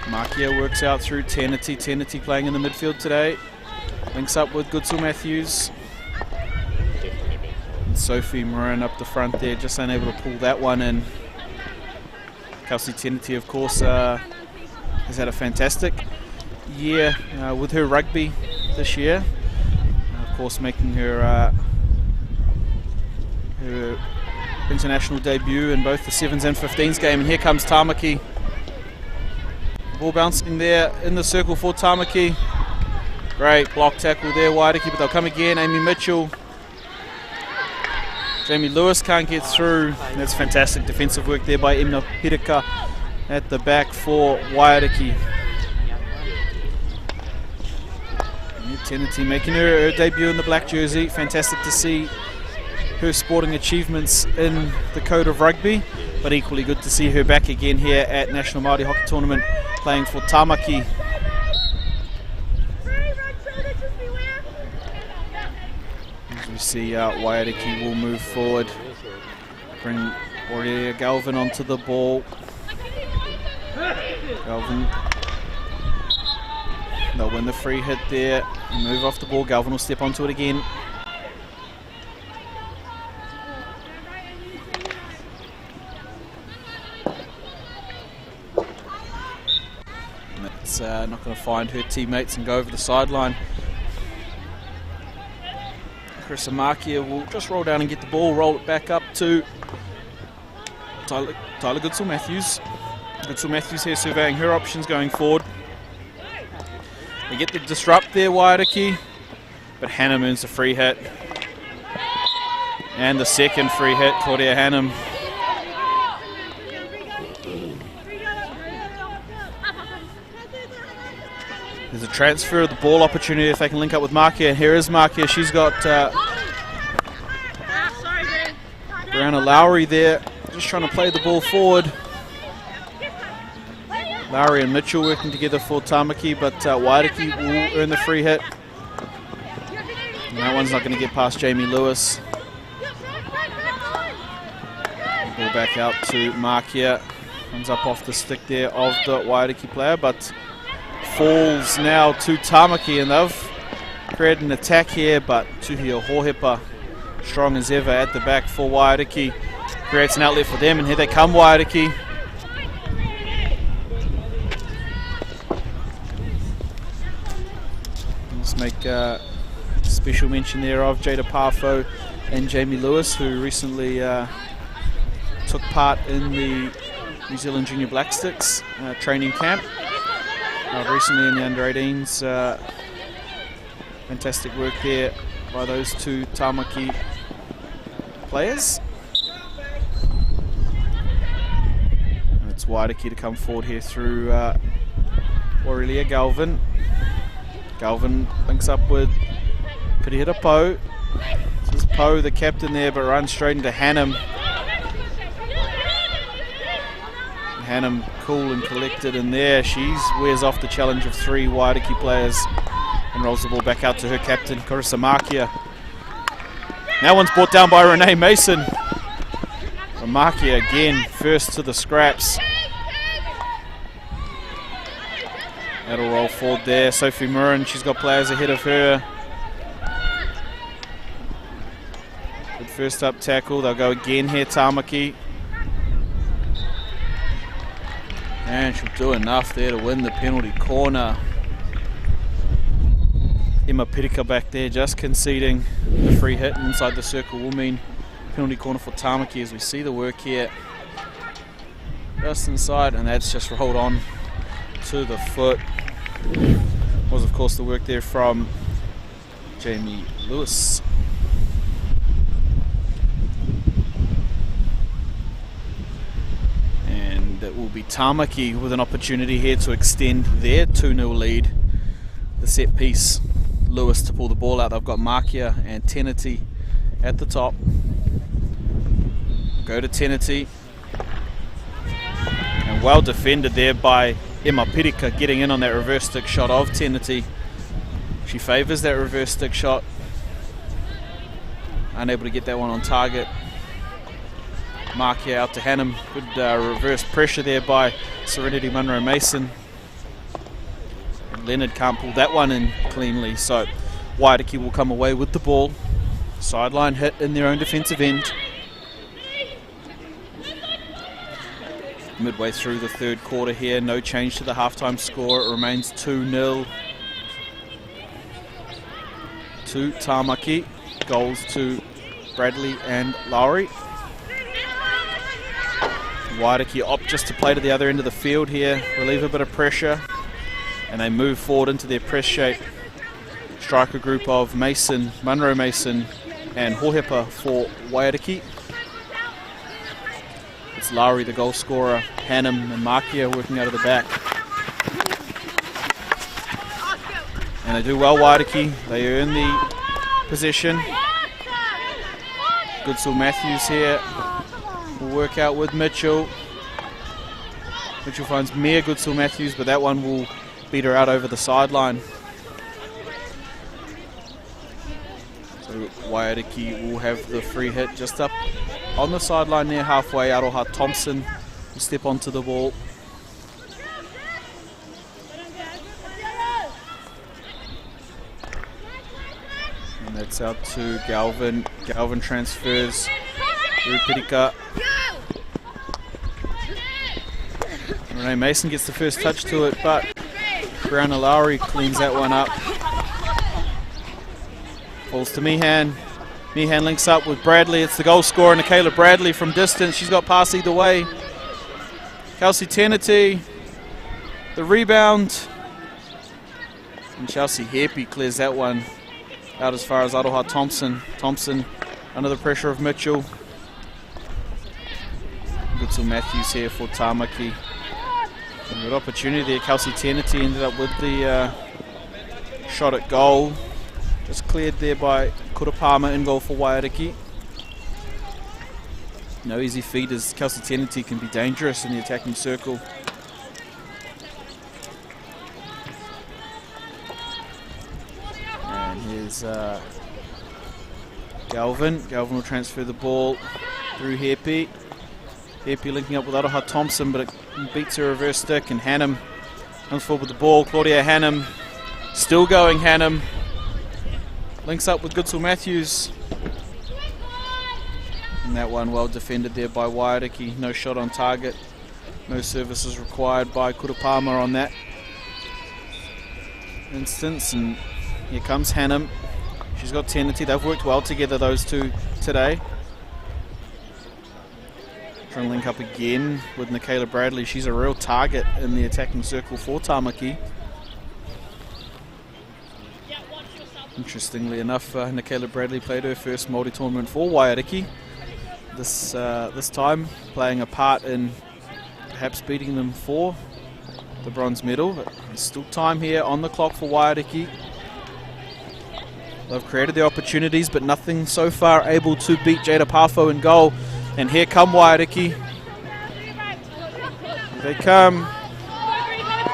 S4: Makia works out through Tenity. Tenity playing in the midfield today. Links up with Goodsill Matthews. And Sophie Moran up the front there, just unable to pull that one in. Kelsey Tenity, of course, has had a fantastic year with her rugby this year. Of course, making her her international debut in both the 7s and 15s game. And here comes Tamaki. Ball bouncing there in the circle for Tamaki. Great block tackle there, Waiariki, but they'll come again. Amy Mitchell. Jamie Lewis can't get through. That's fantastic defensive work there by Emna Pirika at the back for Waiariki. Tenity making her debut in the black jersey. Fantastic to see her sporting achievements in the code of rugby, but equally good to see her back again here at National Māori Hockey Tournament playing for Tamaki. As we see Waiariki will move forward, bring Aurelia Galvin onto the ball. Galvin, they'll win the free hit there, move off the ball. Galvin will step onto it again. Not going to find her teammates and go over the sideline. Chris Amakia will just roll down and get the ball, roll it back up to Tyler Goodsill Matthews. Goodwill Matthews here surveying her options going forward. They get the disrupt there, Waiariki, but Hannum earns the free hit. And the second free hit, Claudia Hannum. There's a transfer of the ball opportunity if they can link up with Markia. Here is Markia. She's got Brianna Lowry there, just trying to play the ball forward. Lowry and Mitchell working together for Tamaki, but Waiariki will earn the free hit. And that one's not going to get past Jamie Lewis. Ball back out to Markia. Comes up off the stick there of the Waiariki player, but falls now to Tamaki, and they've created an attack here, but Tuhia Hohepa, strong as ever at the back for Waiariki, creates an outlet for them, and here they come, Waiariki. Let's make a special mention there of Jada Parfo and Jamie Lewis, who recently took part in the New Zealand Junior Black Sticks training camp. Recently in the under-18s. Fantastic work there by those two Tamaki players. And it's Waiariki to come forward here through Aurelia Galvin. Galvin links up with Pirihira Pou. This is Pou, the captain there, but runs straight into Hannum. Hannum cool and collected, and there she wears off the challenge of three Waiariki players and rolls the ball back out to her captain, Carissa Markia. Now one's brought down by Renee Mason. Markia again, first to the scraps. That'll roll forward there. Sophie Murren, she's got players ahead of her. Good first up tackle. They'll go again here, Tamaki. And she'll do enough there to win the penalty corner. Emma Pirika back there just conceding the free hit inside the circle will mean penalty corner for Tamaki, as we see the work here. Just inside, and that's just rolled on to the foot. Was of course the work there from Jamie Lewis. And it will be Tamaki with an opportunity here to extend their 2-0 lead. The set piece, Lewis to pull the ball out. They've got Markia and Tenity at the top. Go to Tenity. And well defended there by Emma Pirika, getting in on that reverse stick shot of Tenity. She favours that reverse stick shot. Unable to get that one on target. Markia out to Hannum. Good reverse pressure there by Serenity Munro Mason. And Leonard can't pull that one in cleanly, so Waiariki will come away with the ball. Sideline hit in their own defensive end. Midway through the third quarter here, no change to the halftime score. It remains 2-0 to Tamaki. Goals to Bradley and Lowry. Waiariki opt just to play to the other end of the field here, relieve a bit of pressure, and they move forward into their press shape. Striker group of Mason, Munro Mason and Hohepa for Waiariki. It's Lowry, the goal scorer, Hannum and Markia working out of the back. And they do well, Waiariki. They earn the possession. Goodwill Matthews here will work out with Mitchell. Mitchell finds Mia Goodwill Matthews, but that one will beat her out over the sideline. So Waiariki will have the free hit just up on the sideline near halfway. Aroha Thompson will step onto the ball. And that's out to Galvin. Galvin transfers through Pirika. Renee Mason gets the first touch to it, but Brianna Lowry cleans that one up. Falls to Meehan. Meehan links up with Bradley. It's the goal scorer, Nicola Bradley from distance. She's got pass either way. Kelsey Tenety, the rebound. And Chelsea Happy clears that one out as far as Aroha Thompson. Thompson under the pressure of Mitchell. Good to Matthews here for Tamaki. Good opportunity there. Kelsey Tenety ended up with the shot at goal. Just cleared there by Kurapama, in goal for Waiariki. No easy feat, as Kelsey Tenety can be dangerous in the attacking circle. And here's Galvin. Galvin will transfer the ball through Hepi. Hepi linking up with Aroha Thompson, but it beats her reverse stick, and Hannum comes forward with the ball. Claudia Hannum, still going Hannum. Links up with Goodsall Matthews. And that one well defended there by Waiariki. No shot on target. No services required by Kurapama on that instance. And here comes Hannum. She's got Tenety. They've worked well together, those two, today. Trying to link up again with Michaela Bradley. She's a real target in the attacking circle for Tamaki. Interestingly enough, Michaela Bradley played her first Māori tournament for Waiariki. This time playing a part in perhaps beating them for the bronze medal. But there's still time here on the clock for Waiariki. They've created their opportunities, but nothing so far able to beat Jada Pafo in goal. And here come Waiariki. Here they come.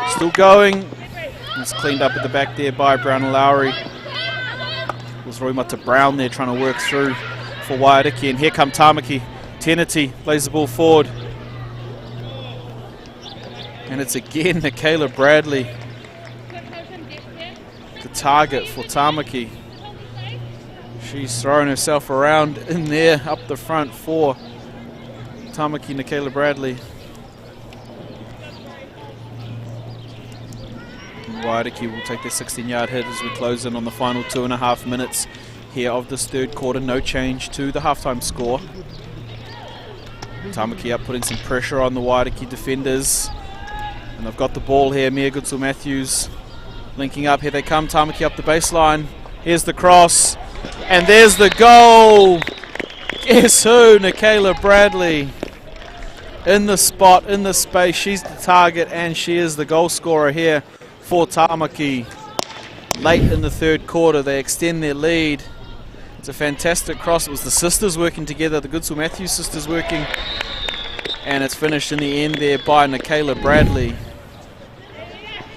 S4: Still going. It's cleaned up at the back there by Brown and Lowry. It was Roy Mata Brown there trying to work through for Waiariki. And here come Tamaki. Tenety plays the ball forward. And it's again Michaela Bradley, the target for Tamaki. She's throwing herself around in there up the front for Tamaki Michaela Bradley. Waiariki will take their 16-yard hit as we close in on the final 2.5 minutes here of this third quarter. No change to the halftime score. Tamaki up, putting some pressure on the Waiariki defenders. And they've got the ball here. Mia Goodall-Matthews linking up. Here they come. Tamaki up the baseline. Here's the cross. And there's the goal. Guess who? Michaela Bradley. In the spot, in the space. She's the target, and she is the goal scorer here for Tamaki. Late in the third quarter, they extend their lead. It's a fantastic cross. It was the sisters working together, the Goodall-Matthews sisters working. And it's finished in the end there by Michaela Bradley.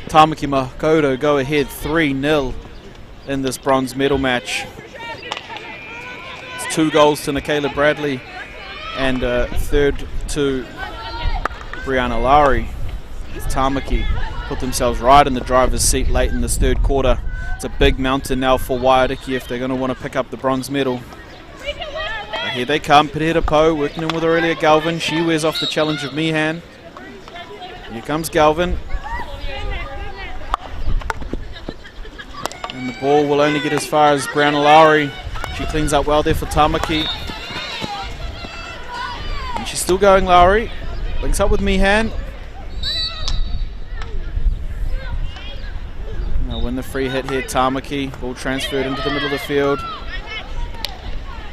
S4: Tamaki Makoto go ahead 3-0 in this bronze medal match. It's 2 goals to Michaela Bradley and third to Brianna Lowry. Tamaki put themselves right in the driver's seat late in this third quarter. It's a big mountain now for Waiariki if they're going to want to pick up the bronze medal. Here they come, Pereira Po working in with Aurelia Galvin. She wears off the challenge of Meehan. Here comes Galvin. And the ball will only get as far as Brown and Lowry. She cleans up well there for Tamaki. And she's still going, Lowry. Links up with Meehan. Now win the free hit here, Tamaki. Ball transferred into the middle of the field.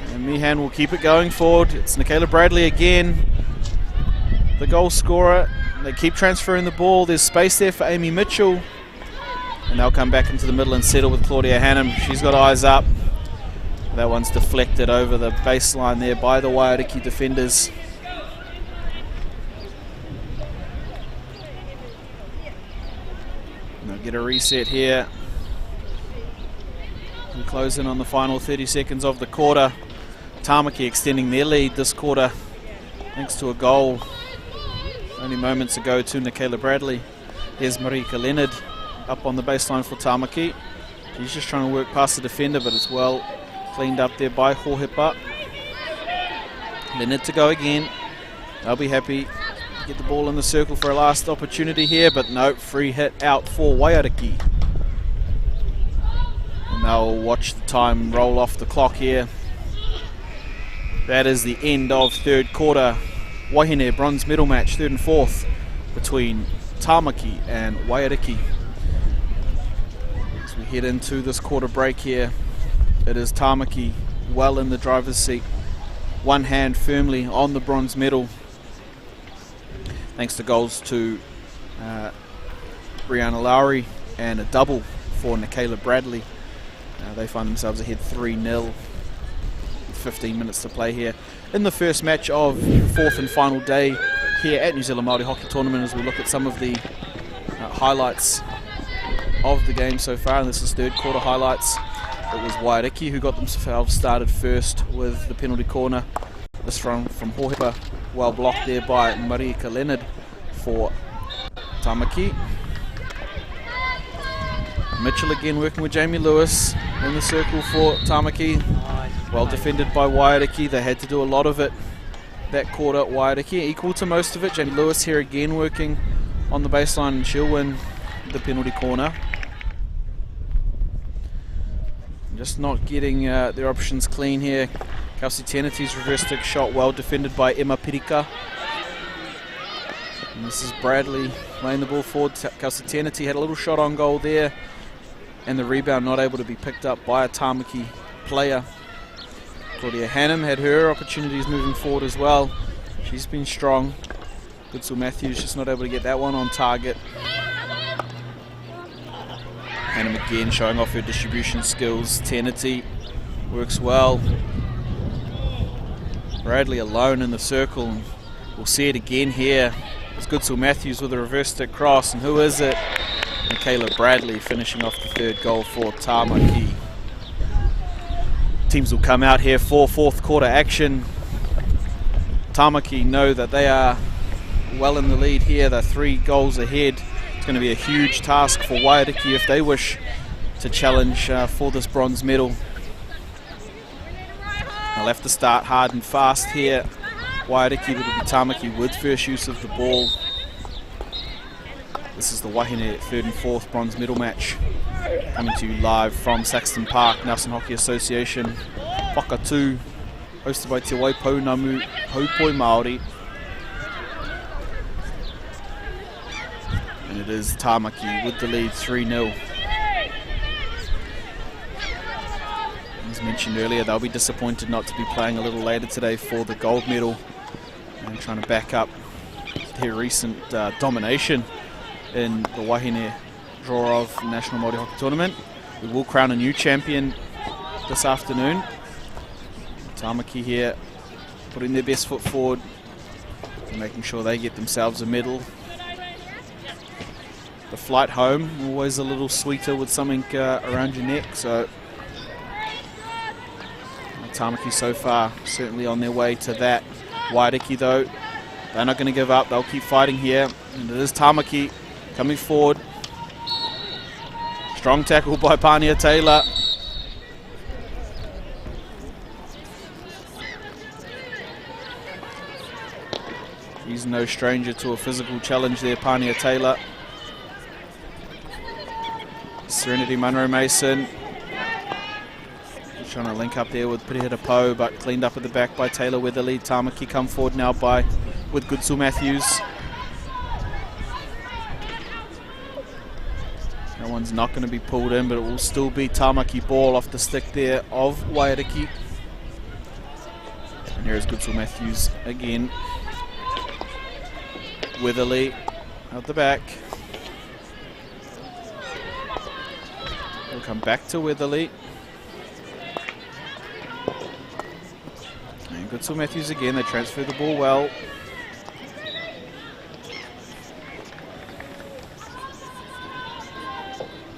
S4: And Meehan will keep it going forward. It's Michaela Bradley again, the goal scorer. They keep transferring the ball. There's space there for Amy Mitchell. And they'll come back into the middle and settle with Claudia Hannum. She's got eyes up. That one's deflected over the baseline there by the Waiariki defenders. And they'll get a reset here. And close in on the final 30 seconds of the quarter. Tamaki extending their lead this quarter thanks to a goal only moments ago to Michaela Bradley. Here's Marika Leonard up on the baseline for Tamaki. He's just trying to work past the defender, but it's well cleaned up there by Hohepa. Leonard to go again. They'll be happy to get the ball in the circle for a last opportunity here, but no, free hit out for Waiariki. And they'll watch the time roll off the clock here. That is the end of third quarter. Wahine bronze medal match, third and fourth. between Tāmaki and Waiariki. As we head into this quarter break here, it is Tāmaki well in the driver's seat, one hand firmly on the bronze medal, thanks to goals to Brianna Lowry and a double for Nicaila Bradley. They find themselves ahead 3-0 with 15 minutes to play here in the first match of the fourth and final day here at New Zealand Māori Hockey Tournament, as we look at some of the highlights of the game so far. And this is third quarter highlights. It was Waiariki who got themselves started first with the penalty corner. This from Hohepa, well blocked there by Marika Leonard for Tāmaki. Mitchell again working with Jamie Lewis in the circle for Tāmaki. Well defended by Waiariki. They had to do a lot of it that quarter. Waiariki equal to most of it. Jamie Lewis here again working on the baseline, and she'll win the penalty corner. Just not getting their options clean here. Kelsey Teneti's reverse stick shot well defended by Emma Pirika. And this is Bradley laying the ball forward. Kelsey Teneti had a little shot on goal there, and the rebound not able to be picked up by a Tāmaki player. Claudia Hannum had her opportunities moving forward as well. She's been strong. Goodsill Matthews just not able to get that one on target. Hannum again showing off her distribution skills. Teneti works well. Bradley alone in the circle. We'll see it again here. It's Goodsill Matthews with a reverse stick cross, and who is it? Nicaila Bradley finishing off the third goal for Tāmaki. Teams will come out here for fourth quarter action. Tāmaki know that they are well in the lead here. They're 3 goals ahead. It's going to be a huge task for Waiariki if they wish to challenge for this bronze medal. They'll have to start hard and fast here. Waiariki, will be Tāmaki with first use of the ball. This is the Wahine third and fourth bronze medal match, coming to you live from Saxton Park, Nelson Hockey Association, Whakatū, hosted by Te Waipounamu Haupoi Māori. And it is Tāmaki with the lead 3-0. As mentioned earlier, they'll be disappointed not to be playing a little later today for the gold medal, and trying to back up their recent domination in the Wahine draw of National Māori Hockey Tournament. We will crown a new champion this afternoon. Tāmaki here putting their best foot forward and making sure they get themselves a medal. The flight home, always a little sweeter with something around your neck, so Tāmaki so far certainly on their way to that. Waiariki though, they're not going to give up, they'll keep fighting here, and it is Tāmaki coming forward. Strong tackle by Pania Taylor. He's no stranger to a physical challenge there, Pania Taylor. Serenity Munro Mason trying to link up there with Pirihira Pou, but cleaned up at the back by Taylor Weatherly. Tāmaki come forward now with Goodsill Matthews. That one's not going to be pulled in, but it will still be Tāmaki ball off the stick there of Waiariki. And here is Goodsill Matthews again. Weatherly out the back. We'll come back to Weatherly. And Goodsill Matthews again, they transfer the ball well.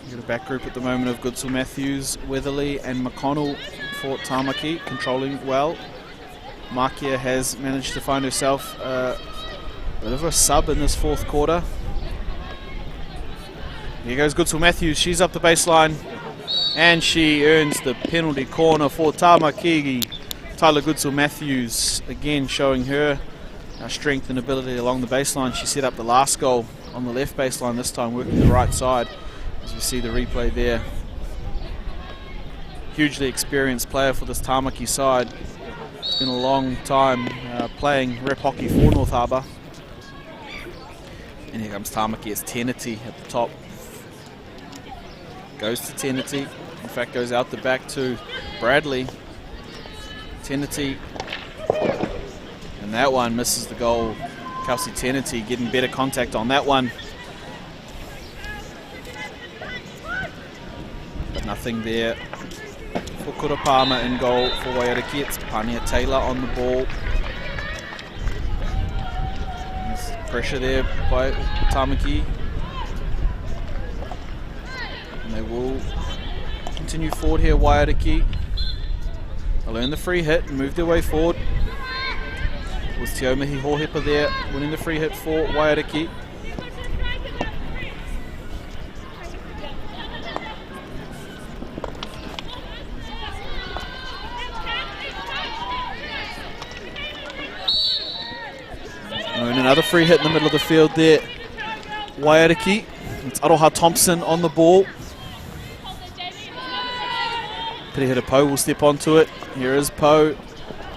S4: Got a back group at the moment of Goodsill Matthews, Weatherly and McConnell for Tāmaki, controlling well. Makia has managed to find herself a bit of a sub in this fourth quarter. Here goes Goodsill Matthews, she's up the baseline, and she earns the penalty corner for Tāmaki. Tyler Goodsill Matthews again showing her strength and ability along the baseline. She set up the last goal on the left baseline, this time working the right side, as we see the replay there. Hugely experienced player for this Tāmaki side. It's been a long time playing rep hockey for North Harbour. And here comes Tamaki. It's Teneti at the top. Goes to Teneti. In fact, goes out the back to Bradley. Teneti. And that one misses the goal. Kelsey Teneti getting better contact on that one. But nothing there for Kurapama in goal for Waiariki. It's Pania Taylor on the ball. There's pressure there by Tamaki. And they will continue forward here, Waiariki. They'll earn the free hit and move their way forward. It was Te Aumihi Hohepa there, winning the free hit for Waiariki. And another free hit in the middle of the field there, Waiariki. It's Aroha Thompson on the ball. Pirihira Poe will step onto it. Here is Poe.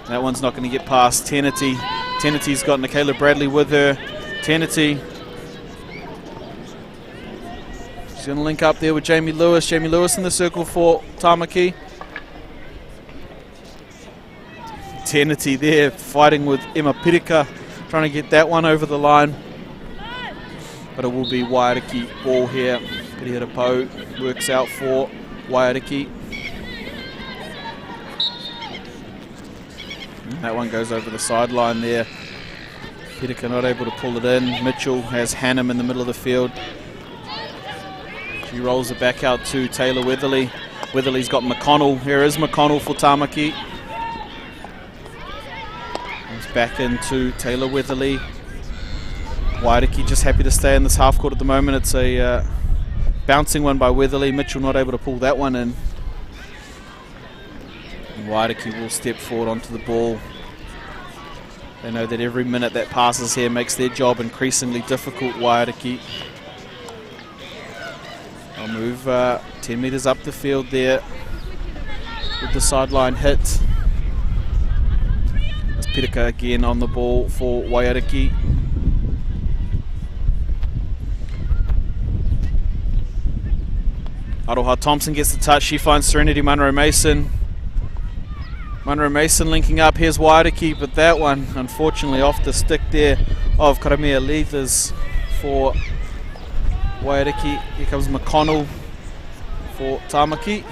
S4: That one's not going to get past Teneti. Teneti's got Nicola Bradley with her. Teneti. She's going to link up there with Jamie Lewis. Jamie Lewis in the circle for Tamaki. Teneti there fighting with Emma Pirika, trying to get that one over the line. But it will be Waiariki ball here. Pirihira Poe works out for Waiariki. That one goes over the sideline there. Pirika not able to pull it in. Mitchell has Hannum in the middle of the field. She rolls it back out to Taylor Weatherly. Weatherly's got McConnell. Here is McConnell for Tamaki. It's back into Taylor Weatherly. Waiariki just happy to stay in this half court at the moment. It's a bouncing one by Weatherly. Mitchell not able to pull that one in. Waiariki will step forward onto the ball. They know that every minute that passes here makes their job increasingly difficult, Waiariki. They'll move 10 metres up the field there with the sideline hit. It's Pirika again on the ball for Waiariki. Aroha Thompson gets the touch. She finds Serenity Munro Mason. Munro Mason linking up. Here's Waiariki, but that one unfortunately off the stick there of Karamea Leathers for Waiariki. Here comes McConnell for Tamaki.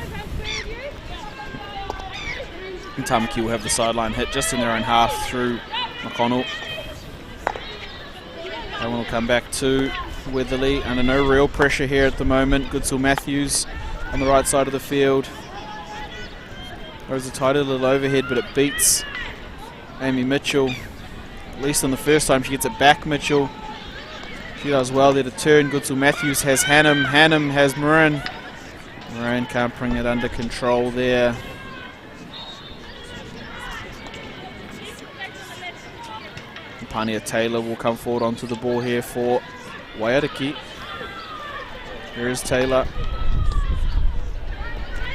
S4: And Tamaki will have the sideline hit just in their own half through McConnell. That one will come back to Weatherly. Under no real pressure here at the moment. Goodsall Matthews on the right side of the field. There's a tight little overhead, but it beats Amy Mitchell. At least on the first time she gets it back, Mitchell. She does well there to turn. Goodsall Matthews has Hannum. Hannum has Moran. Moran can't bring it under control there. Pania Taylor will come forward onto the ball here for Waiariki. Here is Taylor.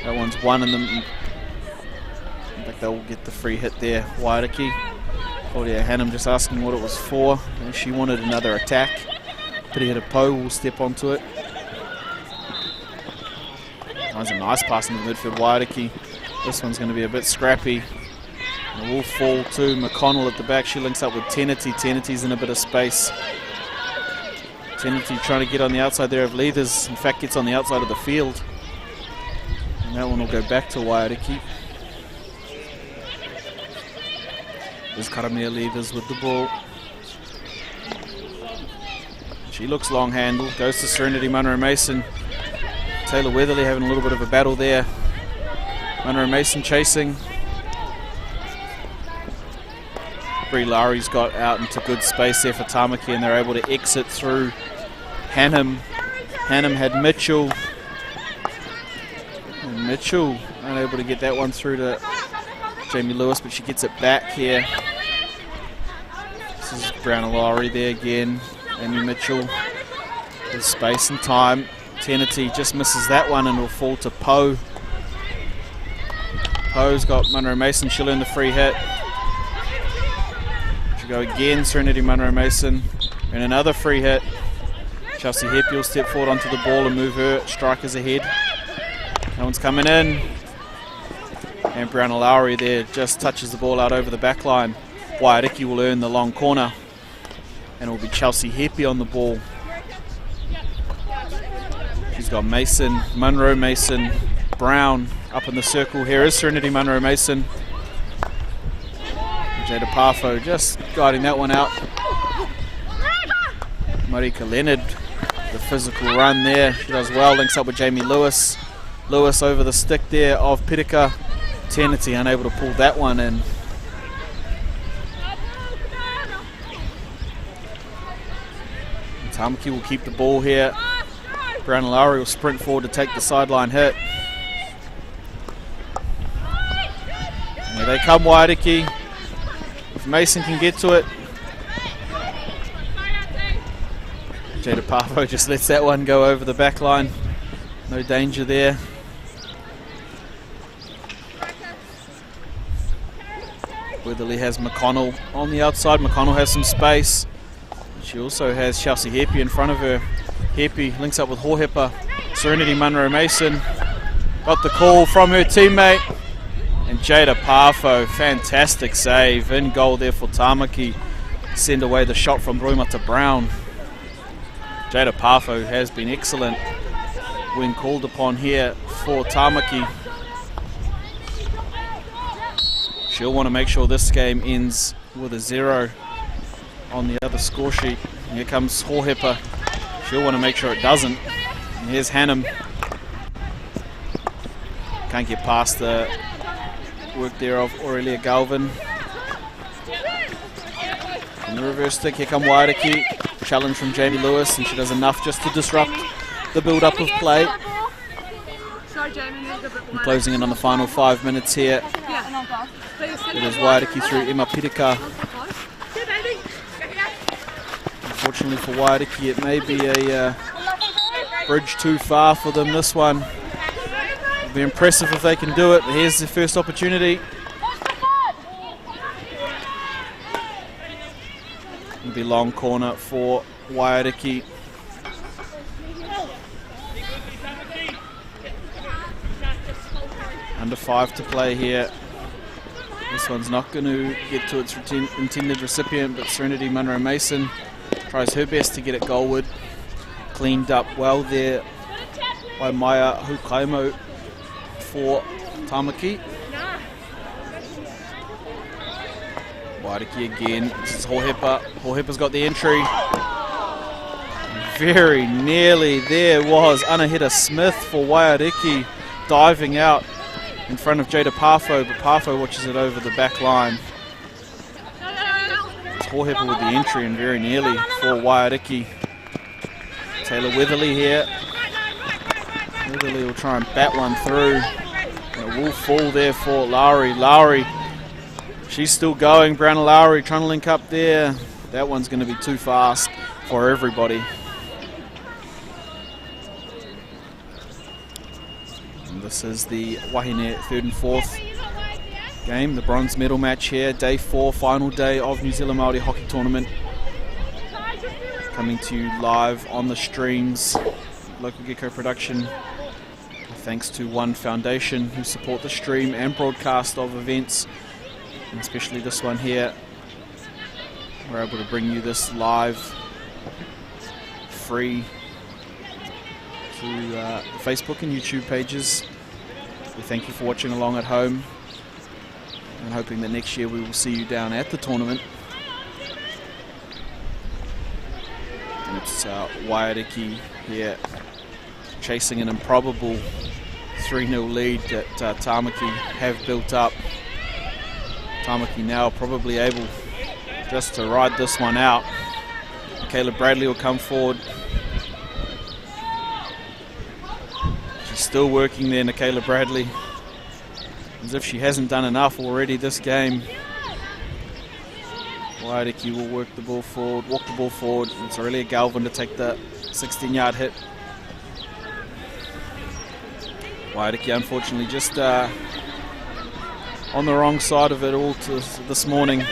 S4: That one's one in the... I think they'll get the free hit there, Waiariki. Claudia Hannum just asking what it was for. And she wanted another attack. Pirihira Poe will step onto it. That's a nice pass into the midfield, Waiariki. This one's going to be a bit scrappy. And it will fall to McConnell at the back. She links up with Teneti. Teneti's in a bit of space. Teneti trying to get on the outside there of Leathers. In fact, gets on the outside of the field. And that one will go back to Waiariki. There's Karamea Leathers with the ball. She looks long handle. Goes to Serenity Munro Mason. Taylor Weatherly having a little bit of a battle there. Munro Mason chasing. Brie Lowry's got out into good space there for Tamaki, and they're able to exit through Hannum. Hannum had Mitchell. And Mitchell unable to get that one through to Jamie Lewis, but she gets it back here. This is Brown Lowry there again. Amy Mitchell with space and time. Teneti just misses that one and will fall to Poe. Poe's got Munro Mason. She'll earn the free hit. She'll go again, Serenity Munro Mason. And another free hit. Chelsea Heppy will step forward onto the ball and move her strikers ahead. No one's coming in. And Brianna Lowry there just touches the ball out over the back line. Waiariki will earn the long corner. And it will be Chelsea Heppy on the ball. She's got Mason, Munro Mason, Brown up in the circle. Here is Serenity Munro Mason. Jada Parfo just guiding that one out. Marika Leonard, the physical run there. She does well, links up with Jamie Lewis. Lewis over the stick there of Pitika. Eternity unable to pull that one in. Tamaki will keep the ball here. Brown Lowry will sprint forward to take the sideline hit. And here they come, Waiariki. If Mason can get to it. Jada Parfo just lets that one go over the back line. No danger there. Weatherly has McConnell on the outside. McConnell has some space. She also has Chelsea Heppy in front of her. Heppy links up with Hohepa. Serenity Munro Mason got the call from her teammate. And Jada Parfo, fantastic save. In goal there for Tamaki. Send away the shot from Roimata Brown. Jada Parfo has been excellent when called upon here for Tamaki. She'll want to make sure this game ends with a 0 on the other score sheet. Here comes Hohepa. She'll want to make sure it doesn't. And here's Hannum. Can't get past the work there of Aurelia Galvin. And the reverse stick, here come Waiariki. Challenge from Jamie Lewis, and she does enough just to disrupt the build-up of play. And closing in on the final 5 minutes here. It is Waiariki through Emma Pitika. Unfortunately for Waiariki, it may be a bridge too far for them, this one. It'll be impressive if they can do it. Here's the first opportunity. It'll be long corner for Waiariki. Under 5 to play here. This one's not going to get to its intended recipient, but Serenity Munro Mason tries her best to get it goalward. Cleaned up well there by Maya Hukaimo for Tamaki. Waiariki again. This is Hohepa. Hohepa's got the entry. Very nearly there was Anahita Smith for Waiariki diving out in front of Jada Parfo, but Parfo watches it over the back line. It's Hohepa with the entry and very nearly for Waiariki. Taylor Weatherly here. Weatherly will try and bat one through. And it will fall there for Lowry. Lowry, she's still going. Brown Lowry trying to link up there. That one's going to be too fast for everybody. And this is the Wahine 3rd and 4th game, the bronze medal match here. Day 4, final day of New Zealand Māori Hockey Tournament. Coming to you live on the streams. Local Gecko production. Thanks to One Foundation who support the stream and broadcast of events. And especially this one here. We're able to bring you this live, free, to Facebook and YouTube pages. We thank you for watching along at home, and hoping that next year we will see you down at the tournament. And it's Waiariki here chasing an improbable 3-0 lead that Tamaki have built up. Tamaki now probably able just to ride this one out. Caleb Bradley will come forward. She's still working there, Nicaila Bradley. As if she hasn't done enough already this game. Waiariki will work the ball forward, walk the ball forward. It's Aurelia Galvin to take the 16-yard hit. Waiariki unfortunately just on the wrong side of it all this morning.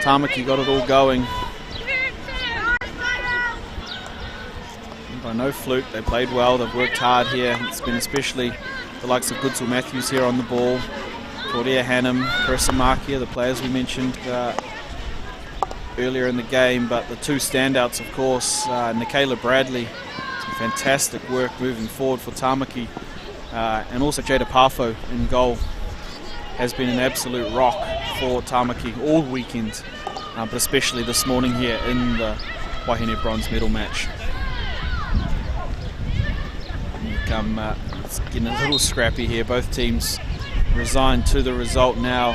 S4: Tamaki got it all going. no fluke. They played well. They've worked hard here. It's been especially the likes of Goodwill Matthews here on the ball. Claudia Hannum, Carissa Markia, the players we mentioned earlier in the game. But the two standouts, of course, Nicola Bradley. Some fantastic work moving forward for Tamaki. And also Jada Parfo in goal has been an absolute rock for Tamaki all weekend, but especially this morning here in the Wahine bronze medal match. It's getting a little scrappy here. Both teams resigned to the result now.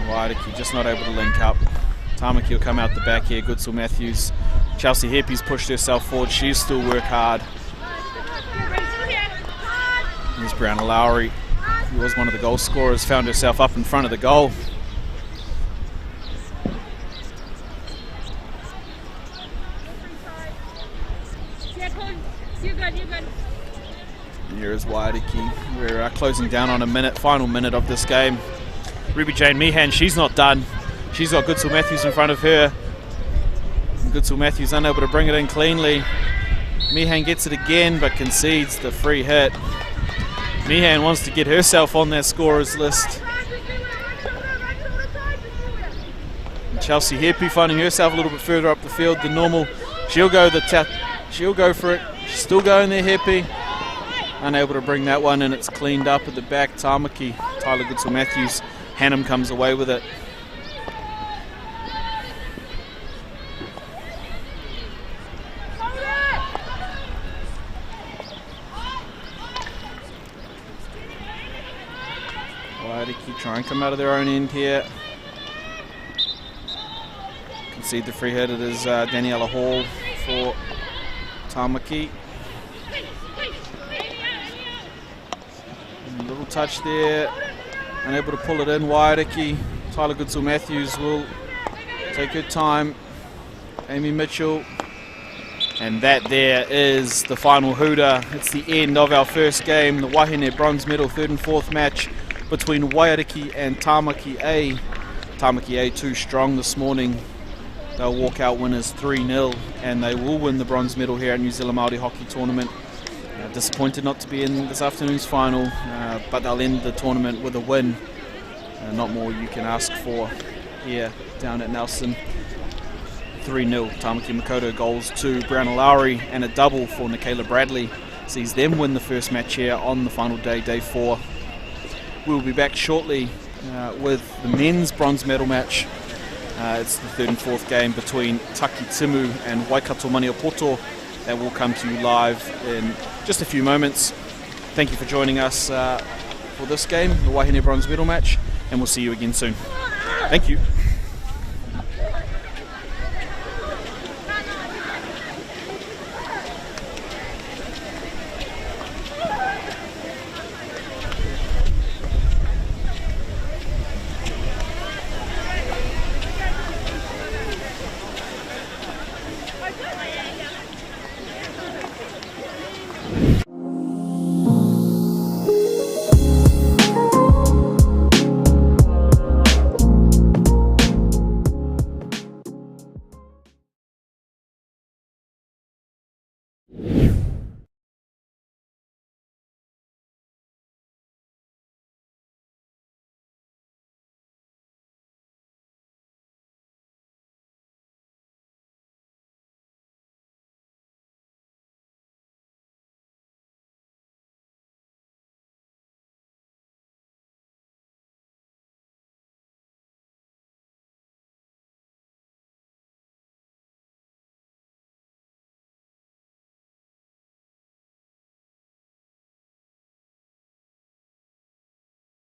S4: Waiariki just not able to link up. Tamaki will come out the back here. Goodwill Matthews. Chelsea Heppy's pushed herself forward. She's still work hard. Here's Brianna Lowry, who was one of the goal scorers, found herself up in front of the goal. Here is Waiariki. We're closing down on a minute, final minute of this game. Ruby Jane Meehan, she's not done. She's got Goodwill Matthews in front of her. Goodwill Matthews unable to bring it in cleanly. Meehan gets it again but concedes the free hit. Meehan wants to get herself on that scorers list. Chelsea Heppy finding herself a little bit further up the field than normal. She'll go for it. She's still going there, Heppy. Unable to bring that one in. It's cleaned up at the back. Tamaki, Tyler Goodwill Matthews. Hannum comes away with it. Waiariki try and come out of their own end here. Concede the free hit. It is Daniela Hall for Tamaki. A little touch there. Unable to pull it in. Waiariki. Tyler Goodwill Matthews will take her time. Amy Mitchell. And that there is the final hooter. It's the end of our first game. The Wahine bronze medal third and fourth match between Waiariki and Tamaki A. Tamaki A too strong this morning. They'll walk out winners 3-0 and they will win the bronze medal here at New Zealand Māori Hockey Tournament. Disappointed not to be in this afternoon's final, but they'll end the tournament with a win. Not more you can ask for here down at Nelson. 3-0. Tamaki Makoto goals to Brianna Lowry and a double for Nicola Bradley. Sees them win the first match here on the final day, day 4. We'll be back shortly with the men's bronze medal match. It's the third and fourth game between Taki Timu and Waikato Maniopoto. That will come to you live in just a few moments. Thank you for joining us for this game, the Wahine bronze medal match, and we'll see you again soon. Thank you.